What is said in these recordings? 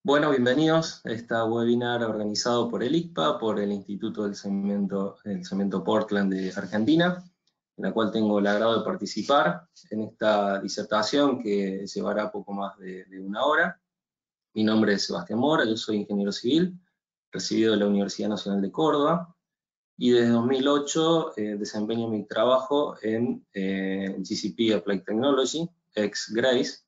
Bueno, bienvenidos a esta webinar organizado por el ICPA, por el Instituto del Cemento Portland de Argentina, en la cual tengo el agrado de participar en esta disertación que llevará poco más de una hora. Mi nombre es Sebastián Mora, yo soy ingeniero civil, recibido de la Universidad Nacional de Córdoba, y desde 2008 desempeño mi trabajo en GCP Applied Technology, ex Grace,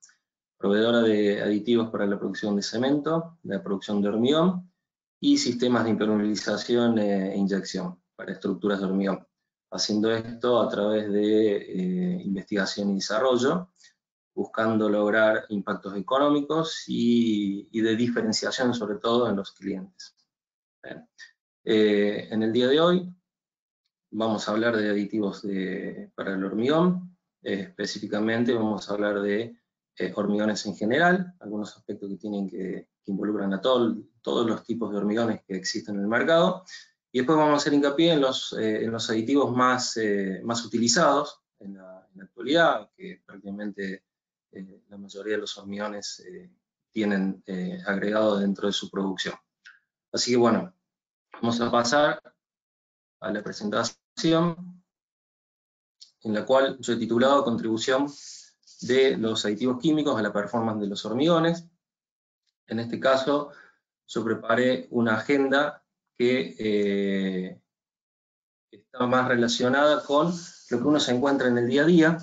proveedora de aditivos para la producción de cemento, la producción de hormigón y sistemas de impermeabilización e inyección para estructuras de hormigón, haciendo esto a través de investigación y desarrollo, buscando lograr impactos económicos y de diferenciación, sobre todo en los clientes. En el día de hoy vamos a hablar de aditivos para el hormigón, específicamente vamos a hablar de hormigones en general, algunos aspectos que involucran a todos los tipos de hormigones que existen en el mercado, y después vamos a hacer hincapié en los aditivos más utilizados en la actualidad, que prácticamente la mayoría de los hormigones tienen agregado dentro de su producción. Así que bueno, vamos a pasar a la presentación, en la cual yo he titulado Contribución de los aditivos químicos a la performance de los hormigones. En este caso, yo preparé una agenda que está más relacionada con lo que uno se encuentra en el día a día,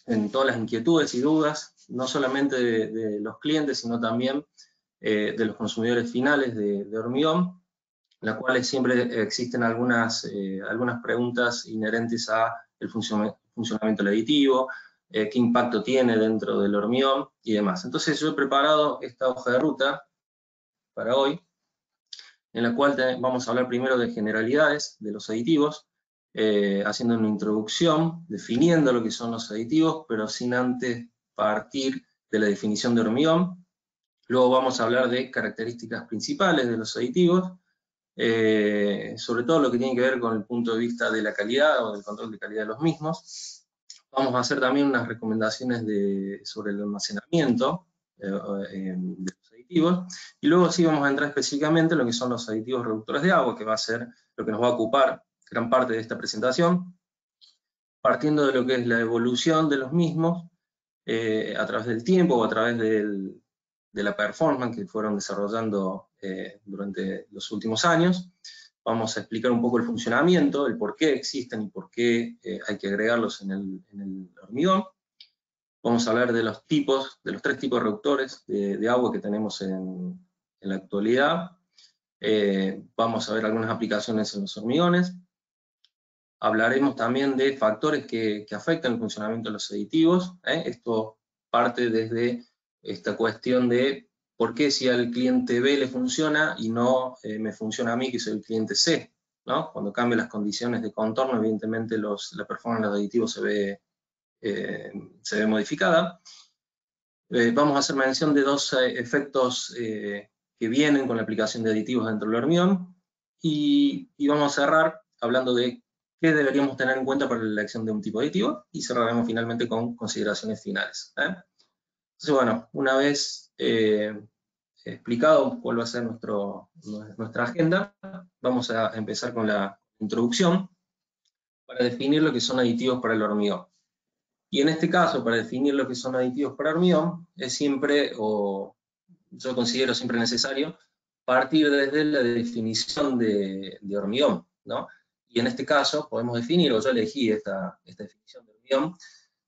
en todas las inquietudes y dudas, no solamente de los clientes, sino también de los consumidores finales de hormigón, en las cuales siempre existen algunas preguntas inherentes al funcionamiento del aditivo, qué impacto tiene dentro del hormigón y demás. Entonces yo he preparado esta hoja de ruta para hoy, en la cual vamos a hablar primero de generalidades de los aditivos, haciendo una introducción, definiendo lo que son los aditivos, pero sin antes partir de la definición de hormigón. Luego vamos a hablar de características principales de los aditivos, sobre todo lo que tiene que ver con el punto de vista de la calidad o del control de calidad de los mismos. Vamos a hacer también unas recomendaciones sobre el almacenamiento de los aditivos, y luego sí vamos a entrar específicamente en lo que son los aditivos reductores de agua, que va a ser lo que nos va a ocupar gran parte de esta presentación, partiendo de lo que es la evolución de los mismos a través del tiempo o a través de la performance que fueron desarrollando durante los últimos años. Vamos a explicar un poco el funcionamiento, el por qué existen y por qué hay que agregarlos en el hormigón. Vamos a hablar de los tres tipos de reductores de agua que tenemos en la actualidad. Vamos a ver algunas aplicaciones en los hormigones. Hablaremos también de factores que afectan el funcionamiento de los aditivos. Esto parte desde esta cuestión de por qué si al cliente B le funciona y no me funciona a mí, que soy el cliente C, ¿no? Cuando cambian las condiciones de contorno, evidentemente la performance de los aditivos se ve modificada. Vamos a hacer mención de dos efectos que vienen con la aplicación de aditivos dentro del hormigón, y vamos a cerrar hablando de qué deberíamos tener en cuenta para la elección de un tipo de aditivo, y cerraremos finalmente con consideraciones finales. Entonces, bueno, una vez explicado cuál va a ser nuestra agenda, vamos a empezar con la introducción para definir lo que son aditivos para el hormigón. Y en este caso, para definir lo que son aditivos para hormigón, es siempre, o yo considero siempre necesario, partir desde la definición de hormigón, ¿no? Y en este caso podemos definir, o yo elegí esta definición de hormigón,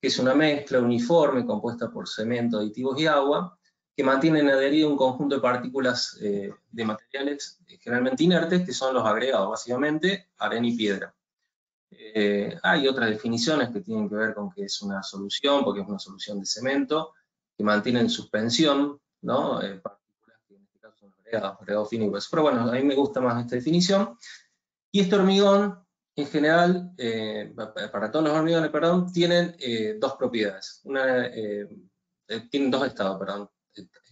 que es una mezcla uniforme compuesta por cemento, aditivos y agua, que mantienen adherido un conjunto de partículas de materiales generalmente inertes, que son los agregados, básicamente arena y piedra. Hay otras definiciones que tienen que ver con que es una solución, porque es una solución de cemento, que mantiene en suspensión, ¿no? Partículas que en este caso son agregados finos. Pero bueno, a mí me gusta más esta definición. Y este hormigón, en general, para todos los hormigones, perdón, tienen dos propiedades. Tienen dos estados, perdón.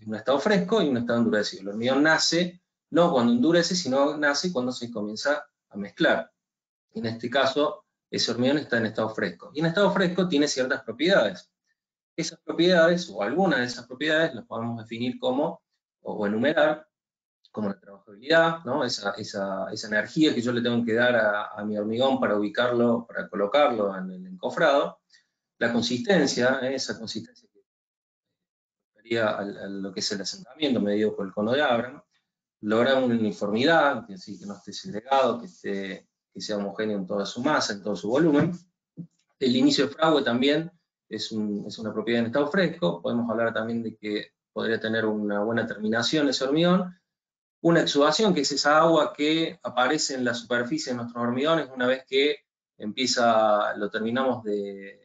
Un estado fresco y un estado endurecido. El hormigón nace no cuando endurece, sino nace cuando se comienza a mezclar. En este caso, ese hormigón está en estado fresco. Y en estado fresco tiene ciertas propiedades. Esas propiedades, o algunas de esas propiedades, las podemos definir como o enumerar, como la trabajabilidad, ¿no? esa energía que yo le tengo que dar a mi hormigón para ubicarlo, para colocarlo en el encofrado, la consistencia, esa consistencia que sería a lo que es el asentamiento medido por el cono de Abraham, lograr una uniformidad, que no esté segregado, que sea homogéneo en toda su masa, en todo su volumen. El inicio de fragua también es una propiedad en estado fresco. Podemos hablar también de que podría tener una buena terminación ese hormigón. Una exudación, que es esa agua que aparece en la superficie de nuestros hormigones una vez que lo terminamos de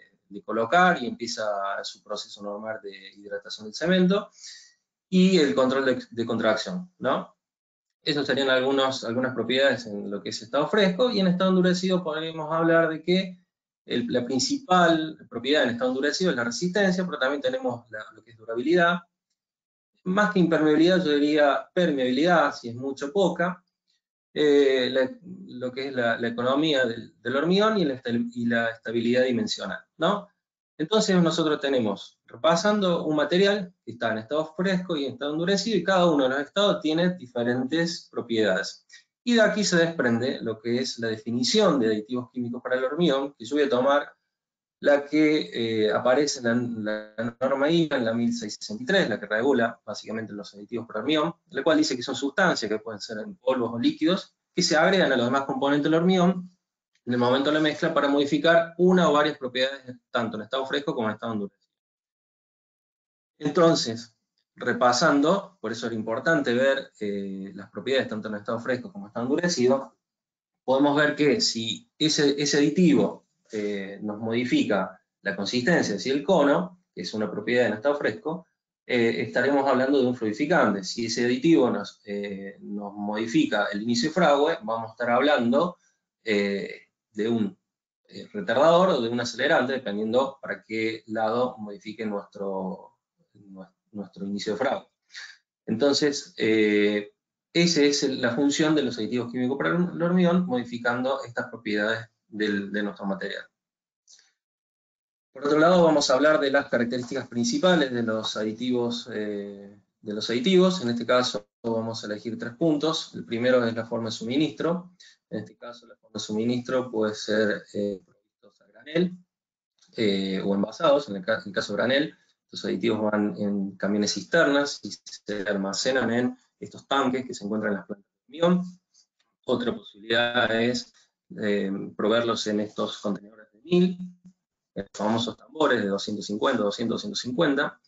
colocar y empieza su proceso normal de hidratación del cemento. Y el control de contracción, ¿no? Esas serían algunas propiedades en lo que es estado fresco, y en estado endurecido podemos hablar de que la principal propiedad en estado endurecido es la resistencia, pero también tenemos lo que es durabilidad. Más que impermeabilidad, yo diría permeabilidad, si es mucho o poca, lo que es la economía del hormigón y la estabilidad dimensional, ¿no? Entonces nosotros tenemos, repasando, un material que está en estado fresco y en estado endurecido, y cada uno de los estados tiene diferentes propiedades. Y de aquí se desprende lo que es la definición de aditivos químicos para el hormigón, que yo voy a tomar la que aparece en la norma IVA, en la 1663, la que regula básicamente los aditivos para hormigón, la cual dice que son sustancias que pueden ser en polvos o líquidos, que se agregan a los demás componentes del hormigón en el momento de la mezcla para modificar una o varias propiedades, tanto en estado fresco como en estado endurecido. Entonces, repasando, por eso era importante ver las propiedades tanto en estado fresco como en estado endurecido, podemos ver que si ese aditivo nos modifica la consistencia, si el cono, que es una propiedad en estado fresco, estaremos hablando de un fluidificante. Si ese aditivo nos modifica el inicio de fragua, vamos a estar hablando de un retardador o de un acelerante, dependiendo para qué lado modifique nuestro inicio de fragua. Entonces, esa es la función de los aditivos químicos para el hormigón, modificando estas propiedades de nuestro material. Por otro lado, vamos a hablar de las características principales de los aditivos. En este caso, vamos a elegir 3 puntos. El primero es la forma de suministro. En este caso, la forma de suministro puede ser provistos a granel o envasados. En el caso de granel, los aditivos van en camiones cisternas y se almacenan en estos tanques que se encuentran en las plantas de hormigón. Otra posibilidad es proveerlos en estos contenedores de 1000, los famosos tambores de 250, 200, 250.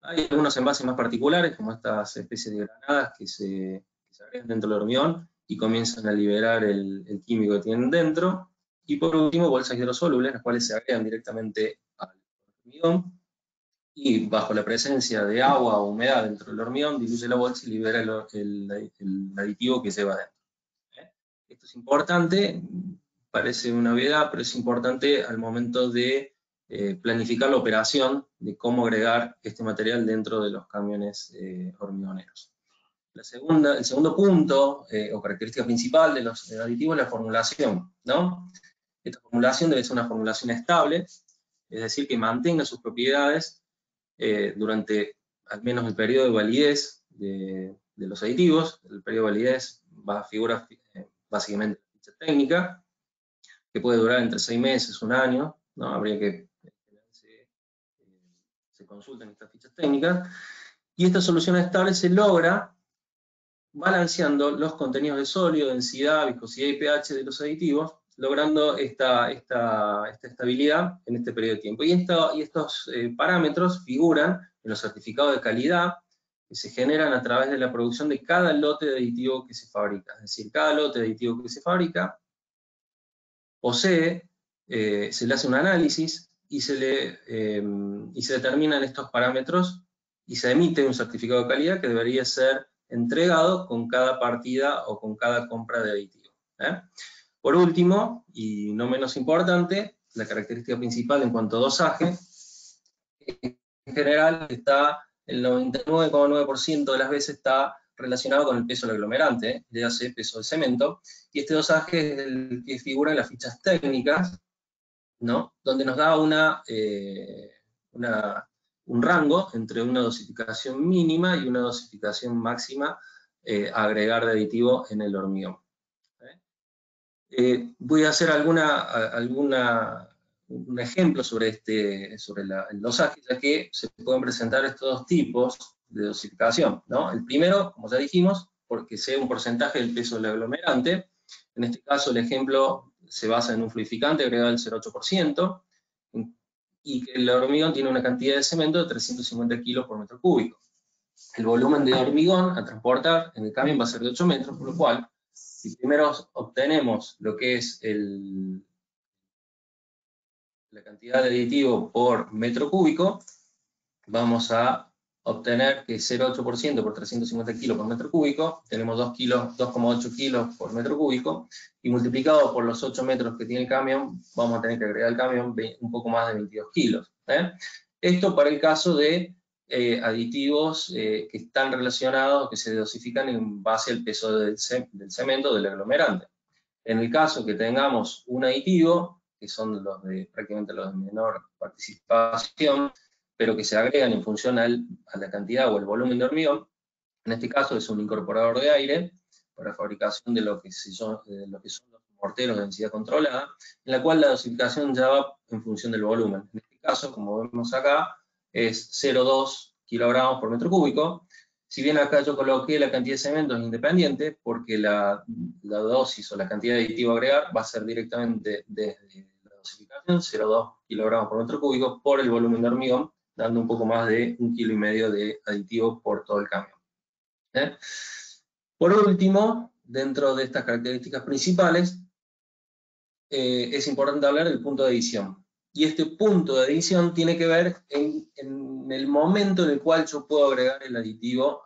Hay algunos envases más particulares, como estas especies de granadas que se agregan dentro del hormigón y comienzan a liberar el químico que tienen dentro. Y por último, bolsas hidrosolubles, las cuales se agregan directamente al hormigón, y bajo la presencia de agua o humedad dentro del hormigón, diluye la bolsa y libera el aditivo que lleva dentro. Esto es importante, parece una obviedad, pero es importante al momento de planificar la operación de cómo agregar este material dentro de los camiones hormigoneros. El segundo punto, o característica principal de los aditivos, es la formulación, ¿no? Esta formulación debe ser una formulación estable, es decir, que mantenga sus propiedades durante al menos el periodo de validez de los aditivos. El periodo de validez figura básicamente la ficha técnica, que puede durar entre 6 meses, 1 año, ¿no? Habría que se consulten estas fichas técnicas, y esta solución estable se logra balanceando los contenidos de sólido, densidad, viscosidad y pH de los aditivos, logrando esta estabilidad en este periodo de tiempo. Y estos parámetros figuran en los certificados de calidad que se generan a través de la producción de cada lote de aditivo que se fabrica. Es decir, cada lote de aditivo que se fabrica posee, se le hace un análisis y se determinan estos parámetros y se emite un certificado de calidad que debería ser entregado con cada partida o con cada compra de aditivo. Por último, y no menos importante, la característica principal en cuanto a dosaje, en general el 99,9% de las veces está relacionado con el peso del aglomerante, le hace peso del cemento, y este dosaje es el que figura en las fichas técnicas, ¿no? Donde nos da un rango entre una dosificación mínima y una dosificación máxima a agregar de aditivo en el hormigón. Voy a hacer un ejemplo sobre el dosaje, ya que se pueden presentar estos dos tipos de dosificación, ¿no? El primero, como ya dijimos, porque sea un porcentaje del peso del aglomerante. En este caso, el ejemplo se basa en un fluidificante agregado al 0,8%, y que el hormigón tiene una cantidad de cemento de 350 kilos por metro cúbico. El volumen de hormigón a transportar en el camión va a ser de 8 metros, por lo cual, si primero obtenemos lo que es la cantidad de aditivo por metro cúbico, vamos a obtener que 0,8% por 350 kilos por metro cúbico, tenemos 2,8 kilos por metro cúbico, y multiplicado por los 8 metros que tiene el camión, vamos a tener que agregar al camión un poco más de 22 kilos. Esto para el caso de aditivos que están relacionados, que se dosifican en base al peso del cemento, del aglomerante. En el caso que tengamos un aditivo, que son prácticamente los de menor participación, pero que se agregan en función a la cantidad o el volumen de hormigón, en este caso es un incorporador de aire para la fabricación de lo que son los morteros de densidad controlada, en la cual la dosificación ya va en función del volumen. En este caso, como vemos acá, es 0,2 kilogramos por metro cúbico. Si bien acá yo coloqué la cantidad de cemento es independiente, porque la dosis o la cantidad de aditivo a agregar va a ser directamente desde la dosificación, 0,2 kilogramos por metro cúbico, por el volumen de hormigón, dando un poco más de 1,5 kilos de aditivo por todo el camión. Por último, dentro de estas características principales, es importante hablar del punto de adición. Y este punto de adición tiene que ver en el momento en el cual yo puedo agregar el aditivo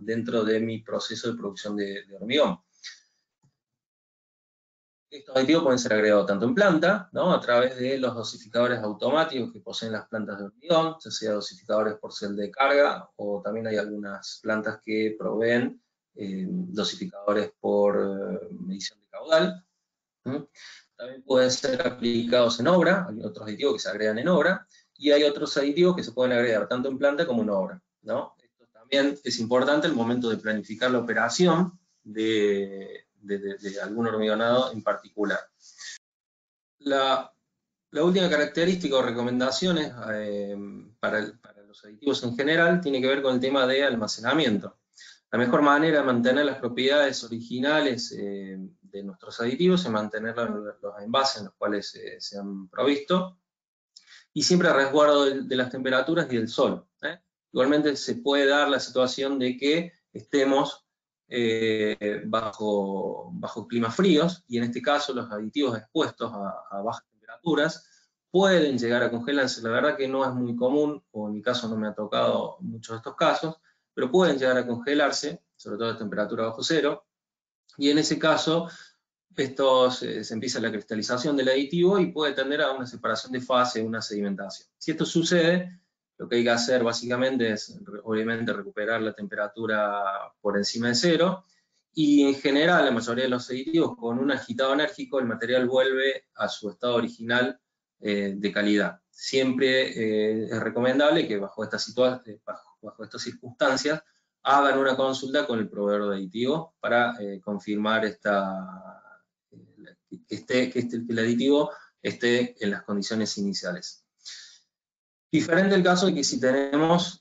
dentro de mi proceso de producción de hormigón. Estos aditivos pueden ser agregados tanto en planta, ¿no? A través de los dosificadores automáticos que poseen las plantas de hormigón, ya sea dosificadores por celda de carga, o también hay algunas plantas que proveen dosificadores por medición de caudal. También pueden ser aplicados en obra, hay otros aditivos que se agregan en obra, y hay otros aditivos que se pueden agregar tanto en planta como en obra, ¿no? Esto también es importante al momento de planificar la operación de algún hormigonado en particular. La última característica o recomendaciones para los aditivos en general tiene que ver con el tema de almacenamiento. La mejor manera de mantener las propiedades originales de nuestros aditivos es mantener los envases en los cuales se han provisto, y siempre a resguardo de las temperaturas y del sol. Igualmente se puede dar la situación de que estemos bajo climas fríos, y en este caso los aditivos expuestos a bajas temperaturas pueden llegar a congelarse. La verdad que no es muy común, o en mi caso no me ha tocado muchos de estos casos, pero pueden llegar a congelarse, sobre todo a temperatura bajo cero, y en ese caso se empieza la cristalización del aditivo y puede tender a una separación de fase, una sedimentación. Si esto sucede, lo que hay que hacer básicamente es, obviamente, recuperar la temperatura por encima de cero, y en general, la mayoría de los aditivos, con un agitado enérgico, el material vuelve a su estado original de calidad. Siempre es recomendable que bajo estas circunstancias hagan una consulta con el proveedor de aditivos para confirmar que el aditivo esté en las condiciones iniciales. Diferente el caso de que si tenemos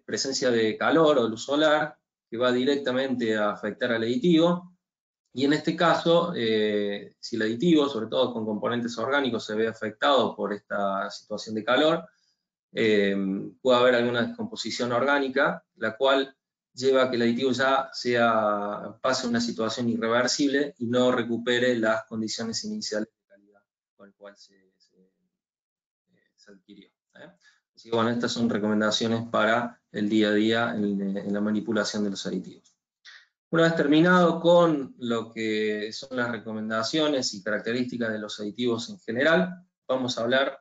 presencia de calor o luz solar, que va directamente a afectar al aditivo, y en este caso, si el aditivo, sobre todo con componentes orgánicos, se ve afectado por esta situación de calor, puede haber alguna descomposición orgánica, la cual lleva a que el aditivo ya pase a una situación irreversible y no recupere las condiciones iniciales de calidad con las cuales se adquirió. Así que bueno, estas son recomendaciones para el día a día en la manipulación de los aditivos. Una vez terminado con lo que son las recomendaciones y características de los aditivos en general, vamos a hablar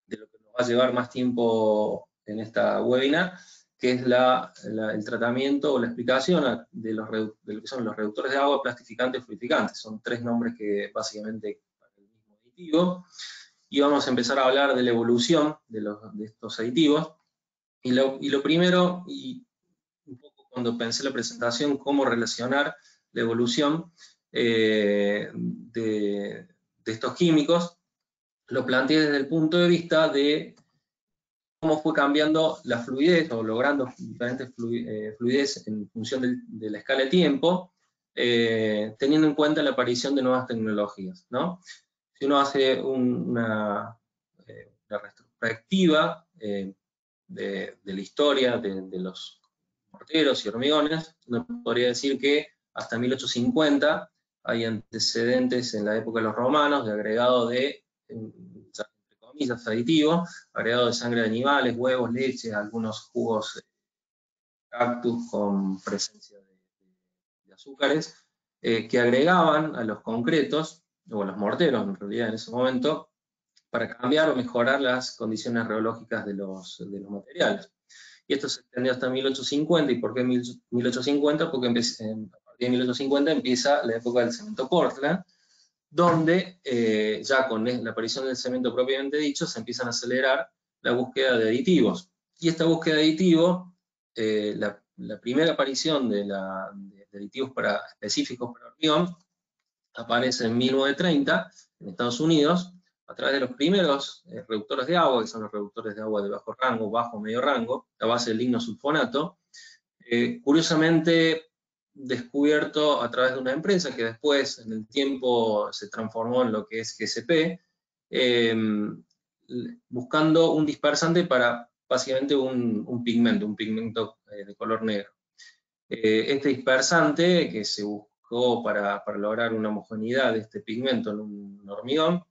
de lo que nos va a llevar más tiempo en esta webinar, que es el tratamiento o la explicación de lo que son los reductores de agua, plastificantes y fluidificantes. Son tres nombres que básicamente para el mismo aditivo. Y vamos a empezar a hablar de la evolución de estos aditivos. Y lo primero, y un poco cuando pensé la presentación, cómo relacionar la evolución de estos químicos, lo planteé desde el punto de vista de cómo fue cambiando la fluidez, o logrando diferentes fluidez en función de la escala de tiempo, teniendo en cuenta la aparición de nuevas tecnologías, ¿no? Si uno hace una retrospectiva de la historia de los morteros y hormigones, uno podría decir que hasta 1850 hay antecedentes en la época de los romanos de agregado de, entre comillas, aditivos, agregado de sangre de animales, huevos, leche, algunos jugos cactus con presencia de azúcares, que agregaban a los concretos, o a los morteros en realidad en ese momento, para cambiar o mejorar las condiciones reológicas de los materiales. Y esto se extendió hasta 1850. ¿Y por qué 1850? Porque a partir de 1850 empieza la época del cemento Portland, donde ya con la aparición del cemento propiamente dicho, se empiezan a acelerar la búsqueda de aditivos. Y esta búsqueda de aditivos, la primera aparición de aditivos específicos para hormigón, aparece en 1930 en Estados Unidos, a través de los primeros reductores de agua, que son los reductores de agua de bajo rango, bajo medio rango, a base del lignosulfonato, curiosamente descubierto a través de una empresa que después en el tiempo se transformó en lo que es GSP, buscando un dispersante para básicamente un pigmento de color negro. Este dispersante que se buscó para lograr una homogeneidad de este pigmento en un hormigón,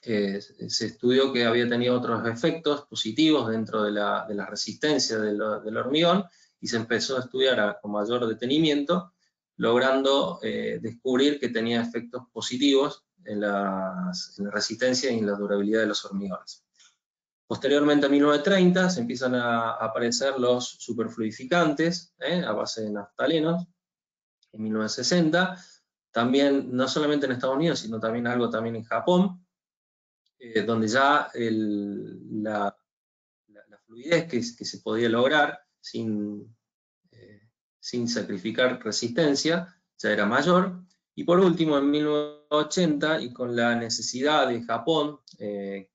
se estudió que había tenido otros efectos positivos dentro de la resistencia del hormigón, y se empezó a estudiar con mayor detenimiento, logrando descubrir que tenía efectos positivos en la resistencia y en la durabilidad de los hormigones. Posteriormente a 1930 se empiezan a aparecer los superfluidificantes a base de naftalenos. En 1960, también no solamente en Estados Unidos, sino también algo también en Japón, donde ya la fluidez que se podía lograr sin sacrificar resistencia ya era mayor. Y por último, en 1980, y con la necesidad de Japón y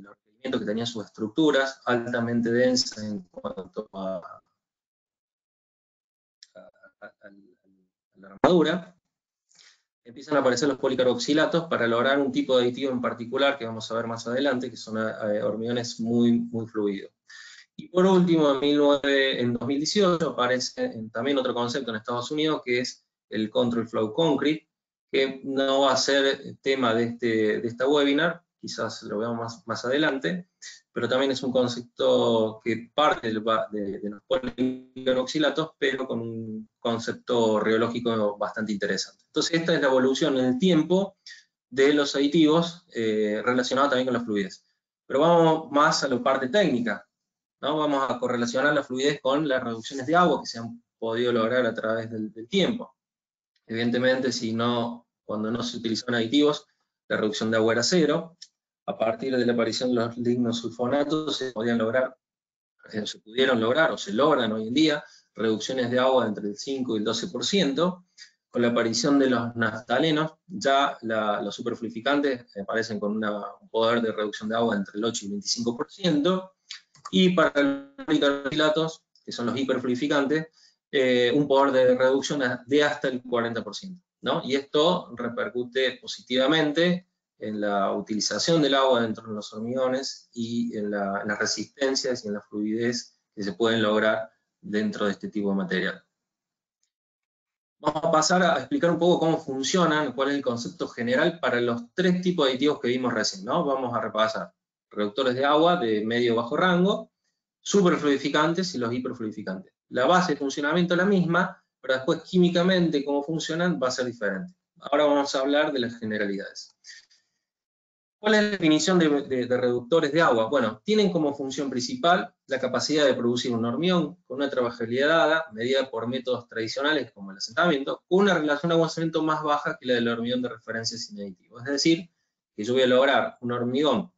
los requerimientos que tenían sus estructuras altamente densas en cuanto a la armadura, empiezan a aparecer los policarboxilatos para lograr un tipo de aditivo en particular que vamos a ver más adelante, que son hormigones muy fluidos. Y por último, en 2018 aparece también otro concepto en Estados Unidos, que es el Control Flow Concrete, que no va a ser tema de esta webinar, quizás lo veamos más adelante, pero también es un concepto que parte de los policarboxilatos, pero con un concepto reológico bastante interesante. Entonces esta es la evolución en el tiempo de los aditivos relacionados también con la fluidez. Pero vamos más a la parte técnica, ¿no? Vamos a correlacionar la fluidez con las reducciones de agua que se han podido lograr a través del tiempo. Evidentemente, cuando no se utilizaban aditivos, la reducción de agua era cero. A partir de la aparición de los lignosulfonatos se pudieron lograr, o se logran hoy en día, reducciones de agua entre el 5 y el 12%. Con la aparición de los naftalenos, ya los superfluidificantes aparecen con un poder de reducción de agua entre el 8 y el 25%. Y para los policarboxilatos, que son los hiperfluidificantes, un poder de reducción de hasta el 40%, ¿no? Y esto repercute positivamente en la utilización del agua dentro de los hormigones y en las resistencias y en la fluidez que se pueden lograr dentro de este tipo de material. Vamos a pasar a explicar un poco cómo funcionan, cuál es el concepto general para los tres tipos de aditivos que vimos recién, ¿no? Vamos a repasar reductores de agua de medio o bajo rango, superfluidificantes y los hiperfluidificantes. La base de funcionamiento es la misma, pero después químicamente cómo funcionan va a ser diferente. Ahora vamos a hablar de las generalidades. ¿Cuál es la definición de reductores de agua? Bueno, tienen como función principal la capacidad de producir un hormigón con una trabajabilidad dada, medida por métodos tradicionales como el asentamiento, con una relación de agua-cemento más baja que la del hormigón de referencia sin aditivo. Es decir, que yo voy a lograr un hormigón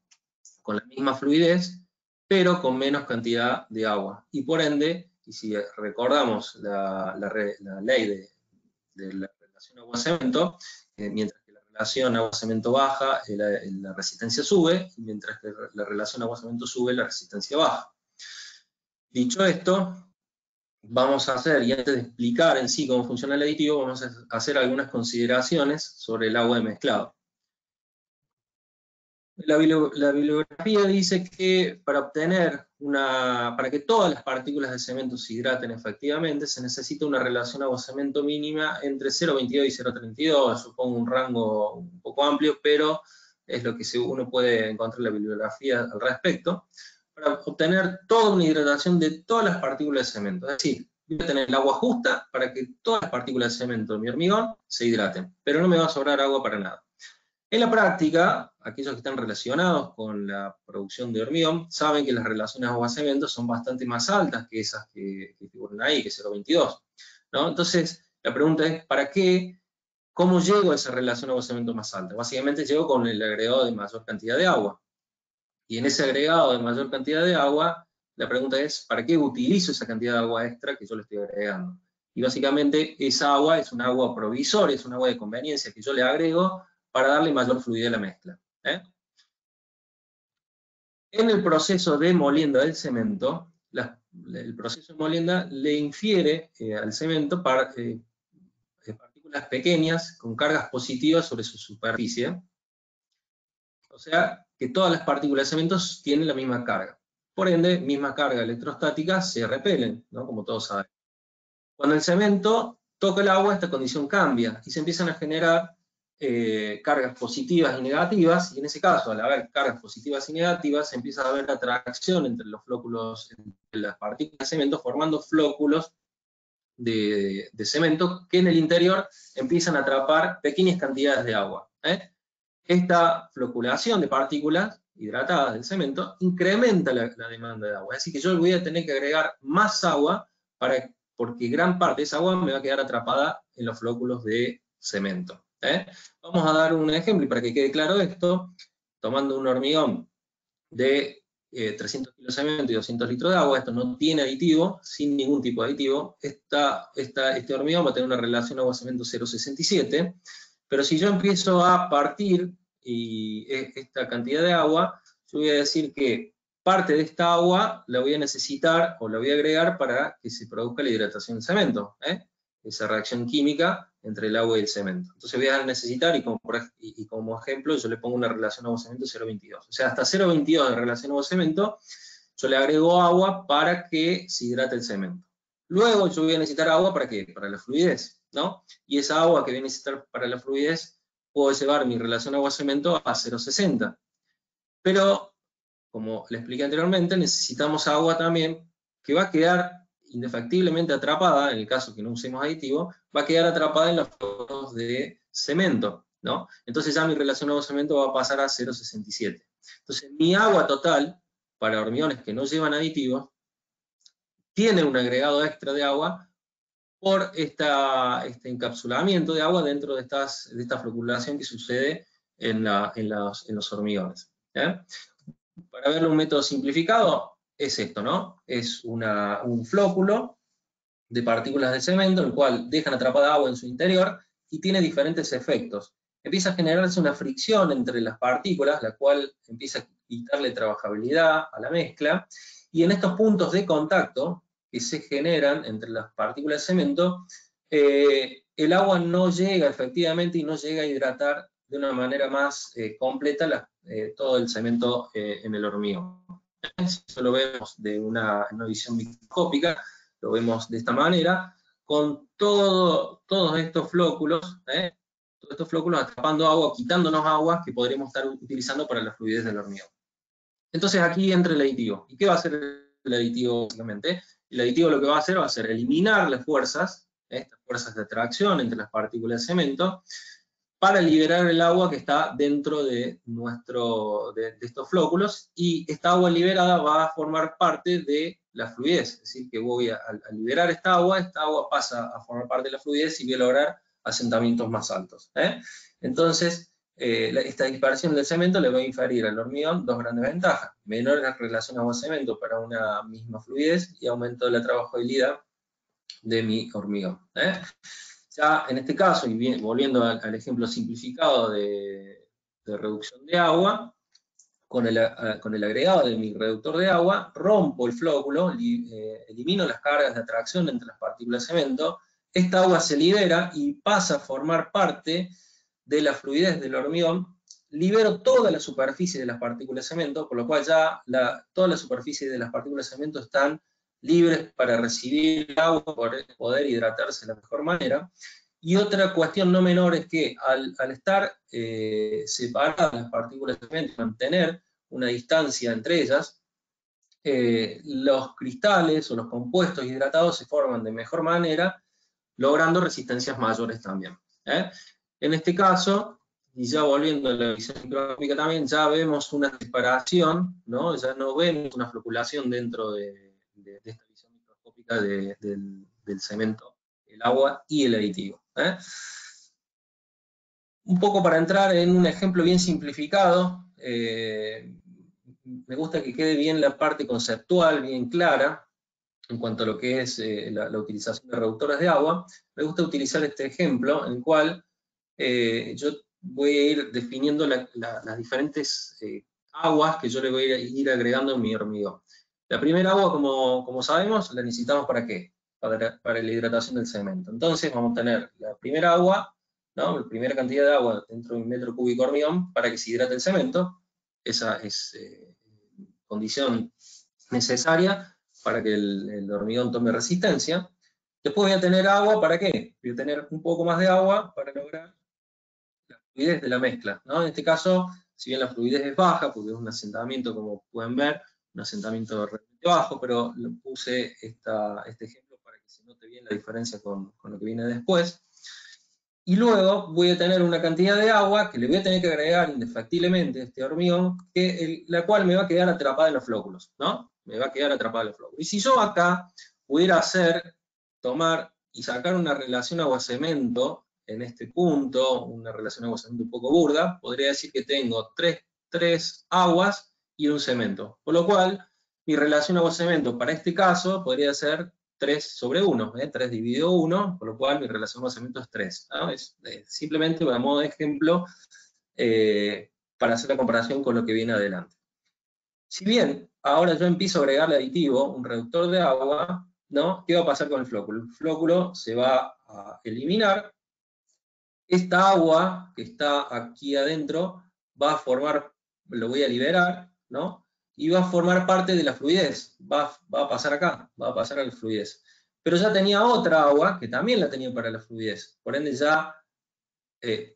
con la misma fluidez pero con menos cantidad de agua. Y por ende, y si recordamos la ley de la relación agua-cemento, mientras que la relación agua-cemento baja, la resistencia sube, y mientras que la relación agua-cemento sube, la resistencia baja. Dicho esto, vamos a hacer, y antes de explicar en sí cómo funciona el aditivo, vamos a hacer algunas consideraciones sobre el agua de mezclado. La bibliografía dice que para que todas las partículas de cemento se hidraten efectivamente, se necesita una relación agua-cemento mínima entre 0,22 y 0,32, supongo un rango un poco amplio, pero es lo que uno puede encontrar en la bibliografía al respecto, para obtener toda una hidratación de todas las partículas de cemento. Es decir, voy a tener el agua justa para que todas las partículas de cemento de mi hormigón se hidraten, pero no me va a sobrar agua para nada. En la práctica, aquellos que están relacionados con la producción de hormigón saben que las relaciones agua-cemento son bastante más altas que esas que figuran ahí, que 0,22, ¿no? Entonces, la pregunta es, ¿para qué? ¿Cómo llego a esa relación agua-cemento más alta? Básicamente llego con el agregado de mayor cantidad de agua. Y en ese agregado de mayor cantidad de agua, la pregunta es, ¿para qué utilizo esa cantidad de agua extra que yo le estoy agregando? Y básicamente esa agua es un agua provisoria, es un agua de conveniencia que yo le agrego para darle mayor fluidez a la mezcla. En el proceso de molienda del cemento, el proceso de molienda le infiere al cemento partículas pequeñas con cargas positivas sobre su superficie. O sea, que todas las partículas de cemento tienen la misma carga. Por ende, misma carga electrostática, se repelen, ¿no? Como todos saben. Cuando el cemento toca el agua, esta condición cambia y se empiezan a generar cargas positivas y negativas, y en ese caso, al haber cargas positivas y negativas, se empieza a haber atracción entre los flóculos, entre las partículas de cemento, formando flóculos de cemento que en el interior empiezan a atrapar pequeñas cantidades de agua. Esta floculación de partículas hidratadas del cemento incrementa la demanda de agua. Así que yo voy a tener que agregar más agua porque gran parte de esa agua me va a quedar atrapada en los flóculos de cemento. Vamos a dar un ejemplo, y para que quede claro esto, tomando un hormigón de 300 kilos de cemento y 200 litros de agua, esto no tiene aditivo, sin ningún tipo de aditivo, este hormigón va a tener una relación agua-cemento 0,67, pero si yo empiezo a partir esta cantidad de agua, yo voy a decir que parte de esta agua la voy a necesitar o la voy a agregar para que se produzca la hidratación del cemento, esa reacción química entre el agua y el cemento. Entonces voy a necesitar, y como ejemplo, yo le pongo una relación agua-cemento 0,22. O sea, hasta 0,22 de relación agua-cemento, yo le agrego agua para que se hidrate el cemento. Luego yo voy a necesitar agua ¿para qué? Para la fluidez, ¿no? Y esa agua que voy a necesitar para la fluidez, puedo llevar mi relación agua-cemento a 0,60. Pero, como le expliqué anteriormente, necesitamos agua también que va a quedar indefectiblemente atrapada, en el caso que no usemos aditivo, va a quedar atrapada en los flóculos de cemento, ¿no? Entonces ya mi relación agua-cemento va a pasar a 0,67. Entonces mi agua total, para hormigones que no llevan aditivos, tiene un agregado extra de agua por este encapsulamiento de agua dentro de esta floculación que sucede en los hormigones. Para verlo un método simplificado, es esto, ¿no? Es un flóculo de partículas de cemento, el cual dejan atrapada agua en su interior y tiene diferentes efectos. Empieza a generarse una fricción entre las partículas, la cual empieza a quitarle trabajabilidad a la mezcla, y en estos puntos de contacto que se generan entre las partículas de cemento, el agua no llega efectivamente y no llega a hidratar de una manera más completa todo el cemento en el hormigón. Eso lo vemos de una visión microscópica, lo vemos de esta manera, con todos estos flóculos, todos estos flóculos atrapando agua, quitándonos agua que podríamos estar utilizando para la fluidez del hormigón. Entonces aquí entra el aditivo. ¿Y qué va a hacer el aditivo básicamente? El aditivo lo que va a hacer eliminar las fuerzas, estas fuerzas de atracción entre las partículas de cemento, para liberar el agua que está dentro de estos flóculos, y esta agua liberada va a formar parte de la fluidez, es decir, que voy a liberar esta agua pasa a formar parte de la fluidez y voy a lograr asentamientos más altos. Entonces, esta dispersión del cemento le va a inferir al hormigón dos grandes ventajas: menor relación agua-cemento para una misma fluidez y aumento de la trabajabilidad de mi hormigón. Ya en este caso, y bien, volviendo al ejemplo simplificado de reducción de agua, con el agregado de mi reductor de agua, rompo el flóculo, elimino las cargas de atracción entre las partículas de cemento, esta agua se libera y pasa a formar parte de la fluidez del hormigón, libero toda la superficie de las partículas de cemento, por lo cual ya toda la superficie de las partículas de cemento están libres para recibir agua, para poder hidratarse de la mejor manera. Y otra cuestión no menor es que al estar separadas las partículas de cemento, mantener una distancia entre ellas, los cristales o los compuestos hidratados se forman de mejor manera, logrando resistencias mayores también. En este caso, y ya volviendo a la visión microscópica también, ya vemos una separación, ¿no? Ya no vemos una floculación dentro de esta visión microscópica del cemento, el agua y el aditivo. Un poco para entrar en un ejemplo bien simplificado, me gusta que quede bien la parte conceptual, bien clara, en cuanto a lo que es la utilización de reductores de agua. Me gusta utilizar este ejemplo en el cual yo voy a ir definiendo las diferentes aguas que yo le voy a ir agregando en mi hormigón. La primera agua, como sabemos, la necesitamos ¿para qué? Para la hidratación del cemento. Entonces vamos a tener la primera agua, ¿no? La primera cantidad de agua dentro de un metro cúbico de hormigón para que se hidrate el cemento. Esa es condición necesaria para que el hormigón tome resistencia. Después voy a tener agua, ¿para qué? Voy a tener un poco más de agua para lograr la fluidez de la mezcla, ¿no? En este caso, si bien la fluidez es baja, porque es un asentamiento, como pueden ver, un asentamiento realmente bajo, pero puse este ejemplo para que se note bien la diferencia con lo que viene después. Y luego voy a tener una cantidad de agua que le voy a tener que agregar indefectiblemente a este hormigón, la cual me va a quedar atrapada en los flóculos, ¿no? Me va a quedar atrapada en los flóculos. Y si yo acá pudiera tomar y sacar una relación agua-cemento en este punto, una relación agua-cemento un poco burda, podría decir que tengo tres aguas y un cemento. Por lo cual, mi relación agua-cemento para este caso podría ser 3 sobre 1, 3 dividido 1, por lo cual mi relación agua-cemento es 3. ¿no? Es simplemente a modo de ejemplo para hacer la comparación con lo que viene adelante. Si bien ahora yo empiezo a agregarle aditivo, un reductor de agua, ¿no? ¿Qué va a pasar con el flóculo? El flóculo se va a eliminar. Esta agua que está aquí adentro va a formar, lo voy a liberar, ¿no? Y va a formar parte de la fluidez, va a pasar acá, va a pasar a la fluidez. Pero ya tenía otra agua que también la tenía para la fluidez, por ende ya,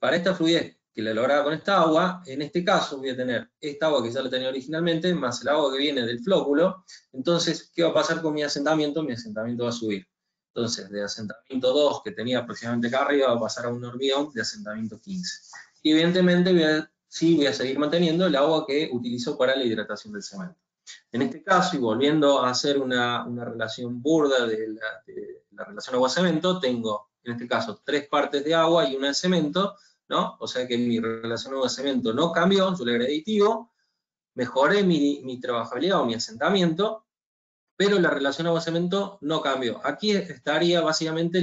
para esta fluidez que la lograba con esta agua, en este caso voy a tener esta agua que ya la tenía originalmente, más el agua que viene del flóculo. Entonces, ¿qué va a pasar con mi asentamiento? Mi asentamiento va a subir. Entonces, de asentamiento 2, que tenía aproximadamente acá arriba, va a pasar a un hormigón de asentamiento 15. Y evidentemente voy a seguir manteniendo el agua que utilizo para la hidratación del cemento. En este caso, y volviendo a hacer una relación burda de la relación agua-cemento, tengo, en este caso, 3 partes de agua y una de cemento, ¿no? O sea que mi relación agua-cemento no cambió, yo le agregué aditivo, mejoré mi trabajabilidad o mi asentamiento, pero la relación agua-cemento no cambió. Aquí estaría básicamente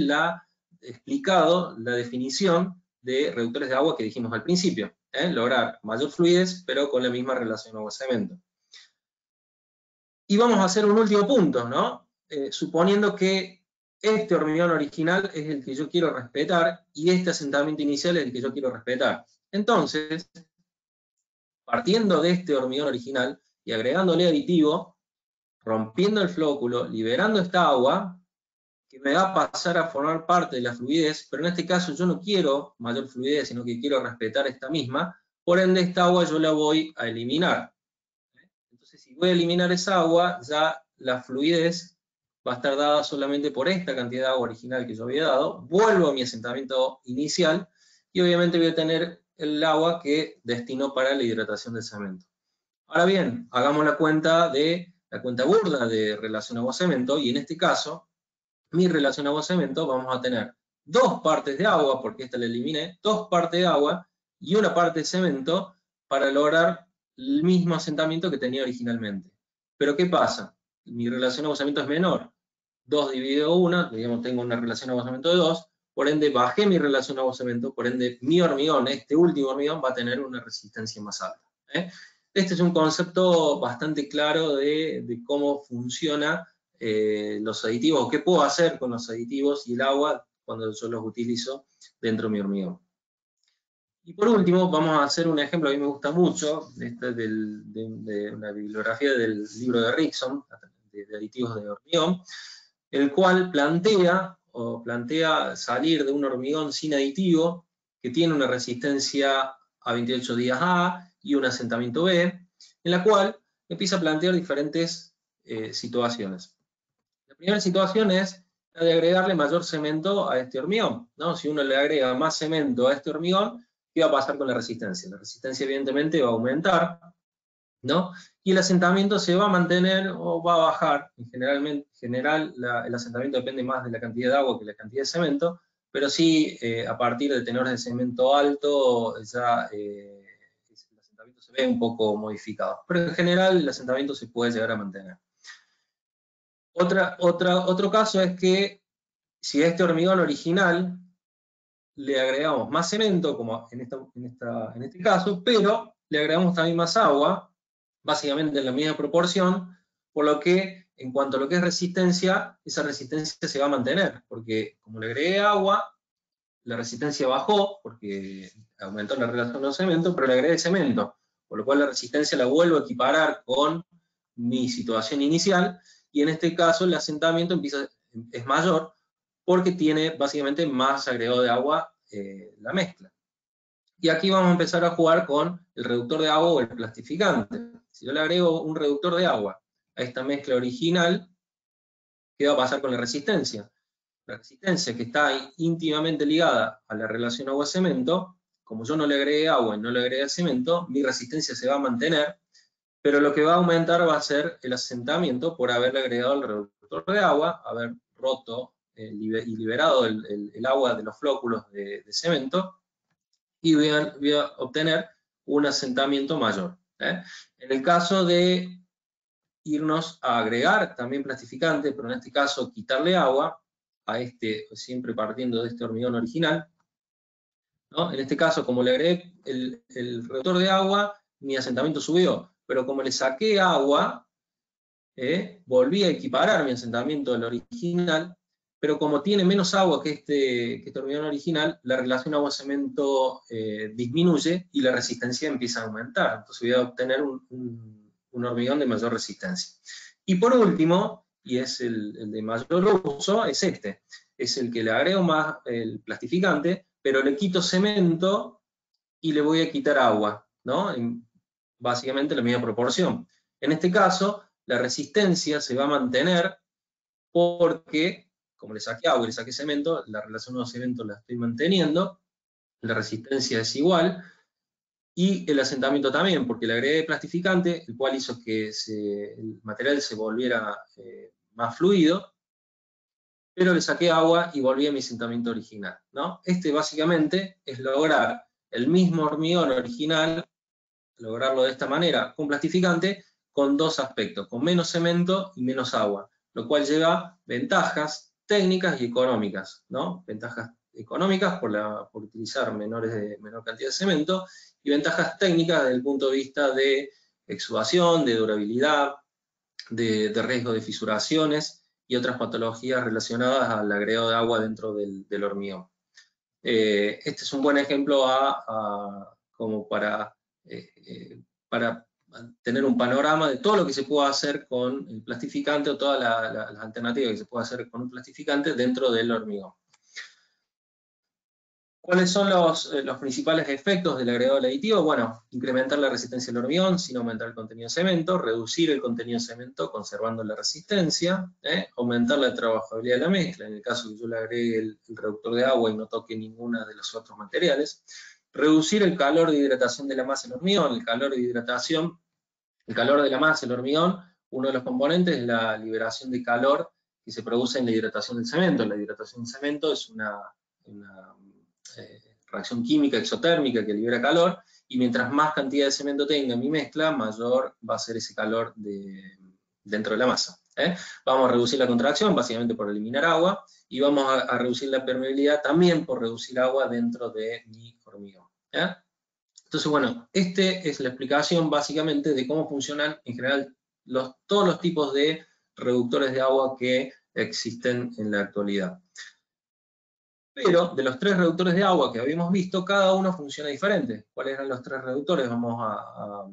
explicado la definición de reductores de agua que dijimos al principio, lograr mayor fluidez, pero con la misma relación agua-cemento. Y vamos a hacer un último punto, ¿no? Suponiendo que este hormigón original es el que yo quiero respetar y este asentamiento inicial es el que yo quiero respetar. Entonces, partiendo de este hormigón original y agregándole aditivo, rompiendo el flóculo, liberando esta agua, que me va a pasar a formar parte de la fluidez, pero en este caso yo no quiero mayor fluidez, sino que quiero respetar esta misma, por ende esta agua yo la voy a eliminar. Entonces, si voy a eliminar esa agua, ya la fluidez va a estar dada solamente por esta cantidad de agua original que yo había dado, vuelvo a mi asentamiento inicial, y obviamente voy a tener el agua que destino para la hidratación del cemento. Ahora bien, hagamos la cuenta burda de relación agua-cemento, y en este caso, mi relación agua-cemento, vamos a tener 2 partes de agua, porque esta la eliminé, 2 partes de agua y una parte de cemento para lograr el mismo asentamiento que tenía originalmente. Pero ¿qué pasa? Mi relación de agosamiento es menor. 2 dividido 1, digamos, tengo una relación de agosamiento de 2, por ende bajé mi relación de agosamiento, por ende mi hormigón, este último hormigón, va a tener una resistencia más alta. Este es un concepto bastante claro de cómo funciona los aditivos, qué puedo hacer con los aditivos y el agua cuando yo los utilizo dentro de mi hormigón. Y por último, vamos a hacer un ejemplo que a mí me gusta mucho, de una bibliografía del libro de Rickson, de aditivos de hormigón, el cual plantea salir de un hormigón sin aditivo, que tiene una resistencia a 28 días A y un asentamiento B, en la cual empieza a plantear diferentes situaciones. La primera situación es la de agregarle mayor cemento a este hormigón, ¿no? Si uno le agrega más cemento a este hormigón, ¿qué va a pasar con la resistencia? La resistencia evidentemente va a aumentar, ¿no? Y el asentamiento se va a mantener o va a bajar. En general el asentamiento depende más de la cantidad de agua que la cantidad de cemento, pero sí, a partir de tenores de cemento alto, ya el asentamiento se ve un poco modificado. Pero en general el asentamiento se puede llegar a mantener. Otro caso es que si a este hormigón original le agregamos más cemento, como en este caso, pero le agregamos también más agua, básicamente en la misma proporción, por lo que en cuanto a lo que es resistencia, esa resistencia se va a mantener, porque como le agregué agua, la resistencia bajó, porque aumentó la relación de cemento, pero le agregué cemento, por lo cual la resistencia la vuelvo a equiparar con mi situación inicial, y en este caso el asentamiento es mayor, porque tiene básicamente más agregado de agua la mezcla. Y aquí vamos a empezar a jugar con el reductor de agua o el plastificante. Si yo le agrego un reductor de agua a esta mezcla original, ¿qué va a pasar con la resistencia? La resistencia, que está íntimamente ligada a la relación agua-cemento, como yo no le agregué agua y no le agregué cemento, mi resistencia se va a mantener, pero lo que va a aumentar va a ser el asentamiento por haberle agregado el reductor de agua, haber roto y liberado el agua de los flóculos de cemento, y voy a obtener un asentamiento mayor. En el caso de irnos a agregar también plastificante, pero en este caso quitarle agua, siempre partiendo de este hormigón original, ¿no? En este caso, como le agregué el reductor de agua, mi asentamiento subió, pero como le saqué agua, volví a equiparar mi asentamiento del original, pero como tiene menos agua que este hormigón original, la relación agua-cemento disminuye y la resistencia empieza a aumentar. Entonces voy a obtener un hormigón de mayor resistencia. Y por último, y es el de mayor uso, es este. Es el que le agrego más el plastificante, pero le quito cemento y le voy a quitar agua, ¿no? Básicamente la misma proporción. En este caso, la resistencia se va a mantener porque, como le saqué agua y le saqué cemento, la relación de cemento la estoy manteniendo, la resistencia es igual, y el asentamiento también, porque le agregué plastificante, el cual hizo que el material se volviera más fluido, pero le saqué agua y volví a mi asentamiento original, ¿no? Básicamente es lograr el mismo hormigón original, lograrlo de esta manera con plastificante, con dos aspectos, con menos cemento y menos agua, lo cual lleva ventajas técnicas y económicas, ¿no? Ventajas económicas por utilizar menor cantidad de cemento, y ventajas técnicas desde el punto de vista de exudación, de durabilidad, de riesgo de fisuraciones y otras patologías relacionadas al agregado de agua dentro del hormigón. Este es un buen ejemplo como para tener un panorama de todo lo que se puede hacer con el plastificante o todas las alternativas que se puede hacer con un plastificante dentro del hormigón. ¿Cuáles son los principales efectos del agregado del aditivo? Bueno, incrementar la resistencia del hormigón sin aumentar el contenido de cemento, reducir el contenido de cemento conservando la resistencia, aumentar la trabajabilidad de la mezcla, en el caso que yo le agregue el reductor de agua y no toque ninguna de los otros materiales, reducir el calor de hidratación de la masa del hormigón. El calor de la masa del hormigón, uno de los componentes es la liberación de calor que se produce en la hidratación del cemento. La hidratación del cemento es una reacción química exotérmica que libera calor, y mientras más cantidad de cemento tenga mi mezcla, mayor va a ser ese calor dentro de la masa. Vamos a reducir la contracción, básicamente por eliminar agua, y vamos a reducir la permeabilidad también por reducir agua dentro de mi hormigón. Entonces, bueno, esta es la explicación básicamente de cómo funcionan en general todos los tipos de reductores de agua que existen en la actualidad. Pero de los 3 reductores de agua que habíamos visto, cada uno funciona diferente. ¿Cuáles eran los 3 reductores? Vamos a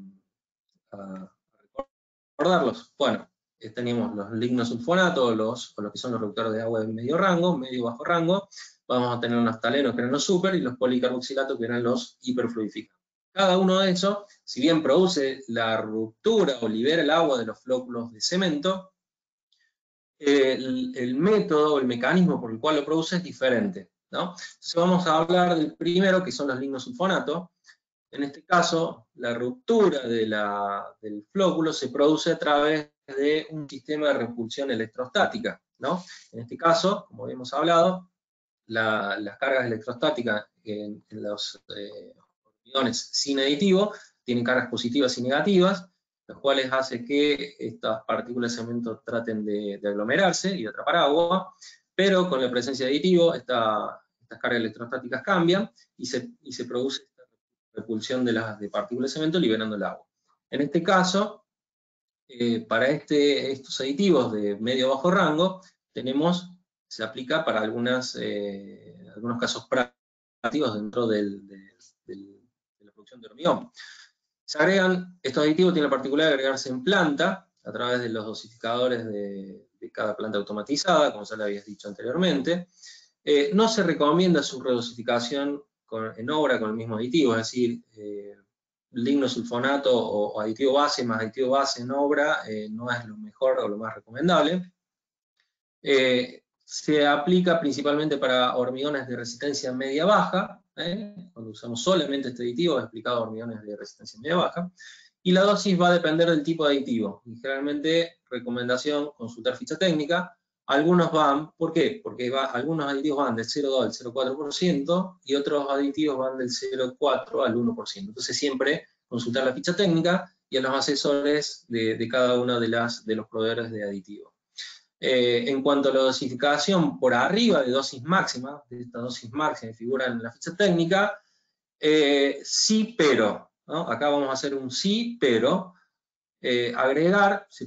recordarlos. Bueno, teníamos los lignosulfonatos, o lo que son los reductores de agua de medio rango, medio bajo rango. Vamos a tener los naftalenos, que eran los super, y los policarboxilatos, que eran los hiperfluidificantes. Cada uno de esos, si bien produce la ruptura o libera el agua de los flóculos de cemento, el método o el mecanismo por el cual lo produce es diferente, ¿no? Entonces vamos a hablar del primero, que son los lignosulfonatos. En este caso, la ruptura del flóculo se produce a través de un sistema de repulsión electrostática, ¿no? En este caso, como habíamos hablado, las cargas electrostáticas en los hormigones sin aditivo tienen cargas positivas y negativas, los cuales hace que estas partículas de cemento traten de aglomerarse y de atrapar agua, pero con la presencia de aditivo estas cargas electrostáticas cambian y se produce esta repulsión de partículas de cemento liberando el agua. En este caso, para estos aditivos de medio bajo rango, se aplica para algunos casos prácticos dentro de la producción de hormigón. Se agregan, estos aditivos tienen la particularidad de agregarse en planta, a través de los dosificadores de cada planta automatizada, como ya le habías dicho anteriormente. No se recomienda su redosificación en obra con el mismo aditivo, es decir, lignosulfonato o aditivo base más aditivo base en obra no es lo mejor o lo más recomendable. Se aplica principalmente para hormigones de resistencia media-baja, cuando usamos solamente este aditivo, es aplicado a hormigones de resistencia media-baja, y la dosis va a depender del tipo de aditivo. Y generalmente, recomendación, consultar ficha técnica. Algunos van, ¿por qué? Porque algunos aditivos van del 0,2 al 0,4% y otros aditivos van del 0,4 al 1%. Entonces siempre consultar la ficha técnica y a los asesores de cada uno de los proveedores de aditivos. En cuanto a la dosificación por arriba de dosis máxima, de esta dosis máxima que figura en la ficha técnica, sí, pero, ¿no? Acá vamos a hacer un sí, pero, se